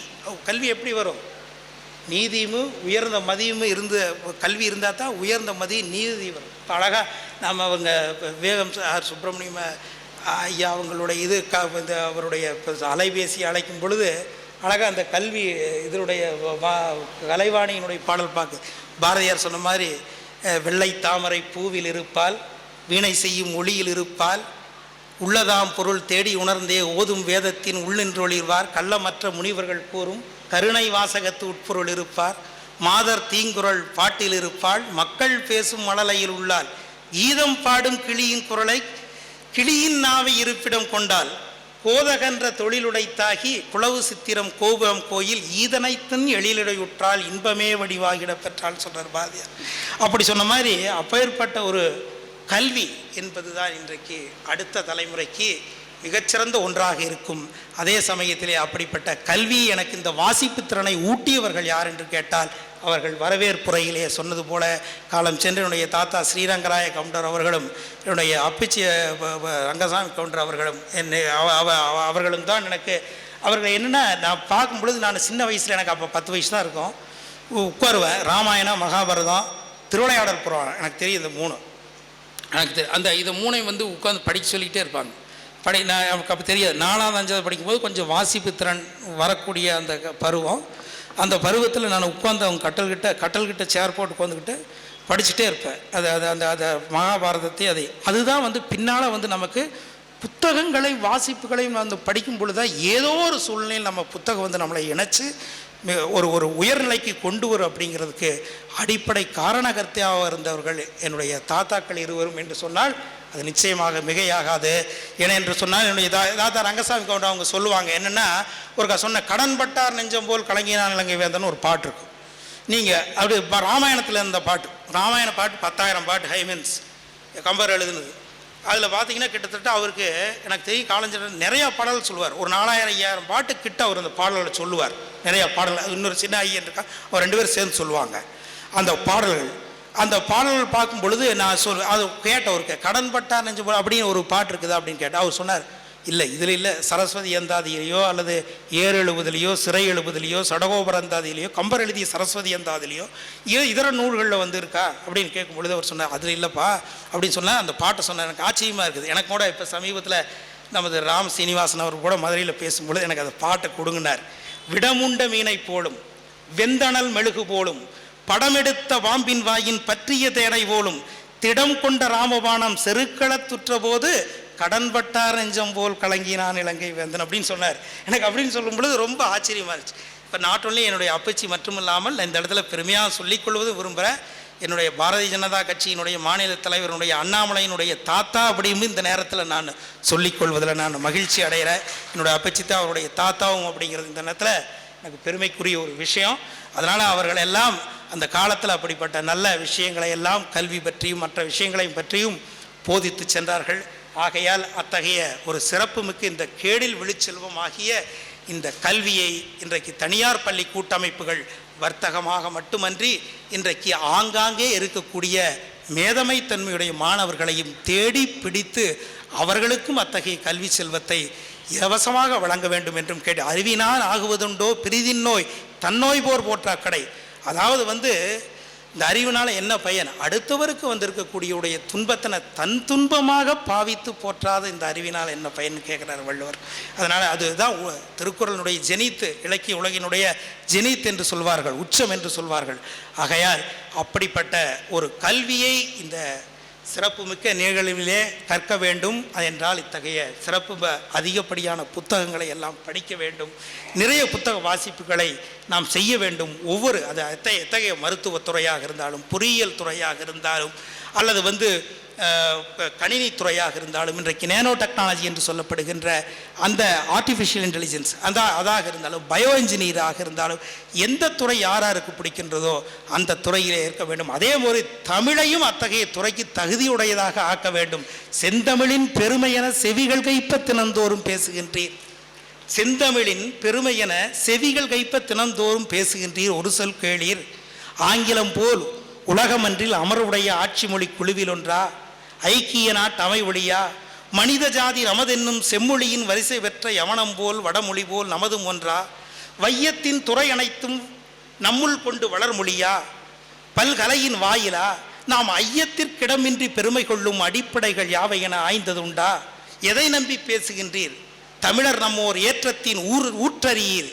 கல்வி எப்படி வரும்? நீதியும் உயர்ந்த மதியும் கல்வி இருந்தால் தான் உயர்ந்த மதி நீதி வரும். இப்போ அழகாக நாம் அவங்க வேகம் சுப்பிரமணியம் ஐயா அவங்களுடைய அவருடைய அலைபேசி அழைக்கும் பொழுது அழகாக அந்த கல்வி இதனுடைய கலைவாணியினுடைய பாடல் பாரதியார் சொன்ன மாதிரி வெள்ளை தாமரை பூவில் இருப்பால் வீணை செய்யும் ஒளியில் இருப்பால் உள்ளதாம் பொருள் தேடி உணர்ந்தே ஓதும் வேதத்தின் உள்ளின்றொழிவார் கள்ளமற்ற முனிவர்கள் கூறும் கருணை வாசகத்து உட்பொருள் இருப்பார் மாதர் தீங்குரல் பாட்டில் இருப்பாள் மக்கள் பேசும் மழலையில் உள்ளால் கீதம் பாடும் கிளியின் குரலை கிளியின் நாவை இருப்பிடம் கொண்டால் கோதகன்ற தொழிலுடைத்தாகி குளவு சித்திரம் கோபுரம் கோயில் ஈதனைத்தன் எழிலுடையுற்றால் இன்பமே வடிவாகிட பெற்றால் சொல்றார் பாரதியார். அப்படி சொன்ன மாதிரி அப்பேற்பட்ட ஒரு கல்வி என்பது தான் இன்றைக்கு அடுத்த தலைமுறைக்கு மிகச்சிறந்த ஒன்றாக இருக்கும். அதே சமயத்திலே அப்படிப்பட்ட கல்வி எனக்கு இந்த வாசிப்பு திறனை ஊட்டியவர்கள் யார் என்று கேட்டால் அவர்கள் வரவேற்புரையிலே சொன்னது போல காலம் சென்று என்னுடைய தாத்தா ஸ்ரீரங்கராய கவுண்டர் அவர்களும் என்னுடைய அப்பச்சி ரங்கசாமி கவுண்டர் அவர்களும் அவர்களும் தான் எனக்கு அவர்கள் என்னென்னா நான் பார்க்கும் பொழுது நான் சின்ன வயசில் எனக்கு அப்போ 10 வயசு தான் இருக்கும். உட்காருவேன். ராமாயணம் மகாபாரதம் திருவிளையாடல் புராணம் எனக்கு தெரியும். இந்த 3 எனக்கு தெரியும். அந்த இது 3ஐயும் உட்காந்து படிக்க சொல்லிக்கிட்டே இருப்பாங்க. நான் நமக்கு அப்போ தெரியாது. 4வது 5வது படிக்கும்போது கொஞ்சம் வாசிப்பு திறன் வரக்கூடிய அந்த பருவம். அந்த பருவத்தில் நான் உட்காந்து அவங்க கட்டல்கிட்ட சேர் போட்டு உட்காந்துக்கிட்டு படிச்சுட்டே இருப்பேன். அந்த மகாபாரதத்தை அதுதான் பின்னால் நமக்கு புத்தகங்களை வாசிப்புகளையும் படிக்கும் பொழுது தான் ஏதோ ஒரு சூழ்நிலையில் நம்ம புத்தகம் நம்மளை இணைச்சி ஒரு உயர்நிலைக்கு கொண்டு வரும் அப்படிங்கிறதுக்கு அடிப்படை காரணகர்த்தியாக இருந்தவர்கள் என்னுடைய தாத்தாக்கள் இருவரும் என்று சொன்னால் அது நிச்சயமாக மிகையாகாது. ஏன்னா என்று சொன்னால் என்னுடைய தாத்தா ரங்கசாமி கவுண்டர் அவங்க சொல்லுவாங்க என்னென்னா ஒரு சொன்ன கடன் பட்டார் நெஞ்சம் போல் கலங்கினான் இலங்கை வேந்தன் ஒரு பாட்டு இருக்கும். நீங்கள் அப்படி ராமாயணத்தில் இருந்த பாட்டு, ராமாயண பாட்டு 10,000 பாட்டு ஹைமென்ஸ் கம்பர் எழுதுனது. அதில் பார்த்தீங்கன்னா கிட்டத்தட்ட அவருக்கு எனக்கு தெரியும் காலஞ்சர் நிறையா பாடல்கள் சொல்லுவார். ஒரு 4,000-5,000 பாட்டு கிட்ட அவர் அந்த பாடல்களை சொல்லுவார். நிறையா பாடல்கள். இன்னொரு சின்ன ஐயன் இருக்கா, அவர் 2 பேரும் சேர்ந்து சொல்லுவாங்க அந்த பாடல்கள் பார்க்கும் பொழுது நான் அது கேட்டவருக்கு கடன் பட்டார் நெஞ்சு போல் அப்படின்னு ஒரு பாட்டு இருக்குதா அப்படின்னு கேட்டால் அவர் சொன்னார், இல்லை இதில் இல்லை, சரஸ்வதி அந்தாதியிலையோ அல்லது ஏறு எழுபதுலையோ சிறை எழுபதுலையோ சடகோபர அந்தாதியிலையோ கம்பர் எழுதிய சரஸ்வதி அந்தாதிலையோ இதர நூல்களில் இருக்கா அப்படின்னு கேட்கும் பொழுது அவர் சொன்னார், அதில் இல்லைப்பா அப்படின்னு சொன்னால் அந்த பாட்டை சொன்னார். எனக்கு ஆச்சரியமாக இருக்குது. எனக்கு கூட இப்போ சமீபத்தில் நமது ராம் சீனிவாசன் அவர் கூட மதுரையில் பேசும்பொழுது எனக்கு அந்த பாட்டை கொடுங்கினார். விடமுண்ட மீனை போலும் வெந்தணல் மெழுகு போலும் படமெடுத்த வாம்பின் வாயின் பற்றிய தேடை போலும் திடம் கொண்ட ராமபாணம் செருக்களத்துற்ற போது கடன்பட்டார் நெஞ்சம் போல் கலங்கினான் இலங்கை வேந்தன் அப்படின்னு சொன்னார். எனக்கு அப்படின்னு சொல்லும் பொழுது ரொம்ப ஆச்சரியமாக இருந்துச்சு. இப்போ நாட் ஒன்லி என்னுடைய அப்பச்சி மட்டுமில்லாமல் நான் இந்த இடத்துல பெருமையாக சொல்லிக்கொள்வது விரும்புகிறேன். என்னுடைய பாரதிய ஜனதா கட்சியினுடைய மாநில தலைவருடைய அண்ணாமலையினுடைய தாத்தா அப்படின்னு இந்த நேரத்தில் நான் சொல்லிக்கொள்வதில் நான் மகிழ்ச்சி அடைகிறேன். என்னுடைய அப்பச்சி தான் அவருடைய தாத்தாவும் அப்படிங்கிறது இந்த நேரத்தில் எனக்கு பெருமைக்குரிய ஒரு விஷயம். அதனால் அவர்கள் எல்லாம் அந்த காலத்தில் அப்படிப்பட்ட நல்ல விஷயங்களை எல்லாம் கல்வி பற்றியும் மற்ற விஷயங்களையும் பற்றியும் போதித்து சென்றார்கள். ஆகையால் அத்தகைய ஒரு சிறப்புமிக்க இந்த கேடில் விழுச்செல்வம் ஆகிய இந்த கல்வியை இன்றைக்கு தனியார் பள்ளி கூட்டமைப்புகள் வர்த்தகமாக மட்டுமன்றி இன்றைக்கு ஆங்காங்கே இருக்கக்கூடிய மேதமை தன்மையுடைய மாணவர்களையும் தேடி பிடித்து அவர்களுக்கும் அத்தகைய கல்வி செல்வத்தை இலவசமாக வழங்க வேண்டும் என்றும் கேட்டு, அறிவினால் ஆகுவதுண்டோ பிரிதின் நோய் தன்னோய் போர் போற்றாக்கடை. அதாவது இந்த அறிவினால் என்ன பயன்? அடுத்தவருக்கு வந்திருக்கக்கூடிய துன்பத்தினை தன் துன்பமாக பாவித்து போற்றாத இந்த அறிவினால் என்ன பயன் கேட்குறார் வள்ளுவர். அதனால் அதுதான் திருக்குறளுடைய ஜெனித்து, இலக்கிய உலகினுடைய ஜெனித் என்று சொல்வார்கள், உச்சம் என்று சொல்வார்கள். ஆகையால் அப்படிப்பட்ட ஒரு கல்வியை இந்த சிறப்புமிக்க நிகழ்விலே கற்க வேண்டும். என்றால் இத்தகைய சிறப்பு அதிகப்படியான புத்தகங்களை எல்லாம் படிக்க வேண்டும். நிறைய புத்தக வாசிப்புகளை நாம் செய்ய வேண்டும். ஒவ்வொரு அது எத்தகைய மருத்துவத்துறையாக இருந்தாலும், பொறியியல் துறையாக இருந்தாலும், அல்லது கணினி துறையாக இருந்தாலும், இன்றைக்கு நேனோ டெக்னாலஜி என்று சொல்லப்படுகின்ற அந்த ஆர்டிஃபிஷியல் இன்டெலிஜென்ஸ் அதாக இருந்தாலும், பயோ இன்ஜினியராக இருந்தாலும், எந்த துறை யாருக்கு பிடிக்கின்றதோ அந்த துறையிலே இருக்க வேண்டும். அதே மாதிரி தமிழையும் அத்தகைய துறைக்கு தகுதியுடையதாக ஆக்க வேண்டும். செந்தமிழின் பெருமையென செவிகள் கைப்ப தினந்தோறும் பேசுகின்றீர். செந்தமிழின் பெருமையென செவிகள் கைப்ப தினந்தோறும் பேசுகின்றீர். ஒரு சொல் கேளீர். ஆங்கிலம் போல் உலகமன்றில் அமருடைய ஆட்சி மொழி குழுவில் ஒன்றா, ஐக்கிய நாட்டு அமை ஒளியா, மனித ஜாதி நமதென்னும் செம்மொழியின் வரிசை பெற்ற யவனம் போல் வடமொழி போல் நமதும் ஒன்றா, வையத்தின் துறை அனைத்தும் நம்முள் கொண்டு வளர்மொழியா, பல்கலையின் வாயிலா, நாம் ஐயத்திற்கிடமின்றி பெருமை கொள்ளும் அடிப்படைகள் யாவை என ஆய்ந்ததுண்டா, எதை நம்பி பேசுகின்றீர்? தமிழர் நம்மோர் ஏற்றத்தின் ஊற்றறியீர்.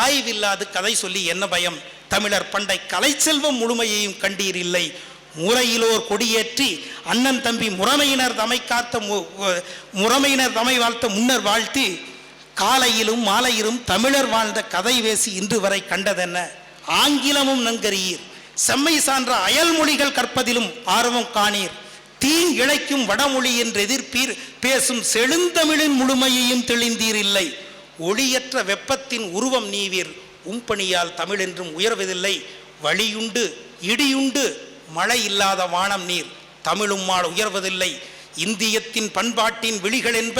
ஆய்வில்லாது கதை சொல்லி என்ன பயம்? தமிழர் பண்டை கலை செல்வம் முழுமையையும் கண்டீர் இல்லை. முறையிலோர் கொடியேற்றி அண்ணன் தம்பி முறைமையினர் தமை வாழ்த்த முன்னர் வாழ்த்தி, காலையிலும் மாலையிலும் தமிழர் வாழ்ந்த கதை வேசி இன்று வரை கண்டதென்ன? ஆங்கிலமும் நன்கறியீர். செம்மை சான்ற அயல் மொழிகள் கற்பதிலும் ஆர்வம் காணீர். தீங் இழைக்கும் வடமொழி என்று எதிர்ப்பீர். பேசும் செழுந்தமிழின் முழுமையையும் தெளிந்தீர் இல்லை. ஒளியற்ற வெப்பத்தின் உருவம் நீவீர். உம்பணியால் தமிழ் என்றும் உயர்வதில்லை. வழியுண்டு இடியுண்டு மழை இல்லாத வானம் நீர். தமிழும்மால் உயர்வதில்லை. இந்தியத்தின் பண்பாட்டின் விழிகள் என்ப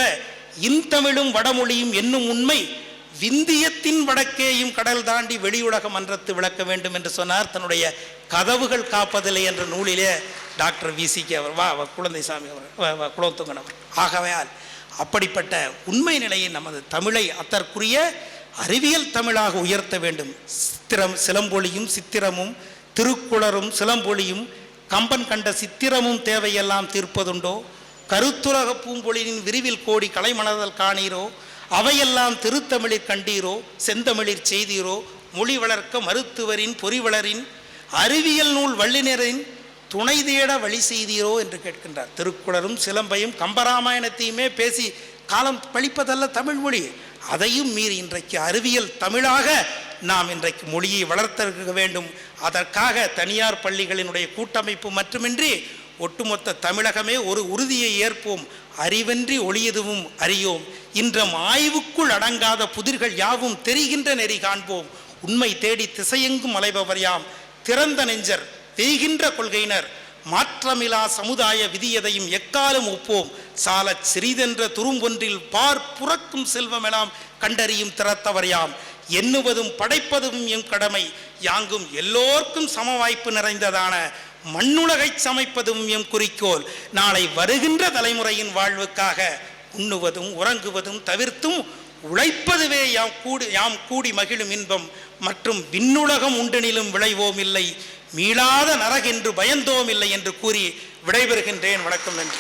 இன்தமிழும் வடமொழியும் என்னும் உண்மை விந்தியத்தின் வடக்கேயும் கடல் தாண்டி வெளியுலக மன்றத்து விளக்க வேண்டும் என்று சொன்னார் தன்னுடைய கதவுகள் காப்பதில்லை என்ற நூலிலே டாக்டர் விசிகே அவர் குழந்தைசாமி அவர் குலோத்துங்கன் அவர். ஆகவேயால் அப்படிப்பட்ட உண்மை நிலையை நமது தமிழை அத்தற்குரிய அறிவியல் தமிழாக உயர்த்த வேண்டும். சிலம்பொலியும் சித்திரமும் திருக்குளரும் சிலம்பொலியும் கம்பன் கண்ட சித்திரமும் தேவையெல்லாம் தீர்ப்பதுண்டோ? கருத்துலக பூம்பொழியின் விரிவில் கோடி கலைமணதல் காணீரோ? அவையெல்லாம் திருத்தமிழில் கண்டீரோ? செந்தமிழில் செய்தீரோ? மொழி வளர்க்க மருத்துவரின் பொறிவளரின் அறிவியல் நூல் வல்லினரின் துணை தேட வழி செய்தீரோ என்று கேட்கின்றார். திருக்குளரும் சிலம்பையும் கம்பராமாயணத்தையுமே பேசி காலம் பழிப்பதல்ல தமிழ் மொழி. அதையும் மீறி இன்றைக்கு அறிவியல் தமிழாக நாம் இன்றைக்கு மொழியை வளர்த்திருக்க வேண்டும். அதற்காக தனியார் பள்ளிகளினுடைய கூட்டமைப்பு மட்டுமின்றி ஒட்டுமொத்த தமிழகமே ஒரு உறுதியை ஏற்போம். அறிவென்றி ஒளியதுவும் அறியோம். இன்றும் ஆய்வுக்குள் அடங்காத புதிர்கள் யாவும் தெரிகின்ற நெறி காண்போம். உண்மை தேடி திசையெங்கும் அலைபவர் யாம். திறந்த நெஞ்சர் வெய்கின்ற கொள்கையினர். மாற்றமிலா சமுதாய விதியதையும் எக்காலும் ஒப்போம். சாலச் சிறிதென்ற துரும்பொன்றில் புறக்கும் செல்வமெல்லாம் கண்டறியும் திறத்தவர் யாம். எண்ணுவதும் படைப்பதும் எம் கடமை. யாங்கும் எல்லோர்க்கும் சம வாய்ப்பு நிறைந்ததான மண்ணுலகை சமைப்பதும் எம் குறிக்கோள். நாளை வருகின்ற தலைமுறையின் வாழ்வுக்காக உண்ணுவதும் உறங்குவதும் தவிர்த்தும் உழைப்பதுவே யாம் கூடி மகிழும் இன்பம். மற்றும் விண்ணுலகம் உண்டெனிலும் விளைவோம் இல்லை. மீளாத நரகென்று பயந்தோம் இல்லை என்று கூறி விடைபெறுகின்றேன். வணக்கம். நன்றி.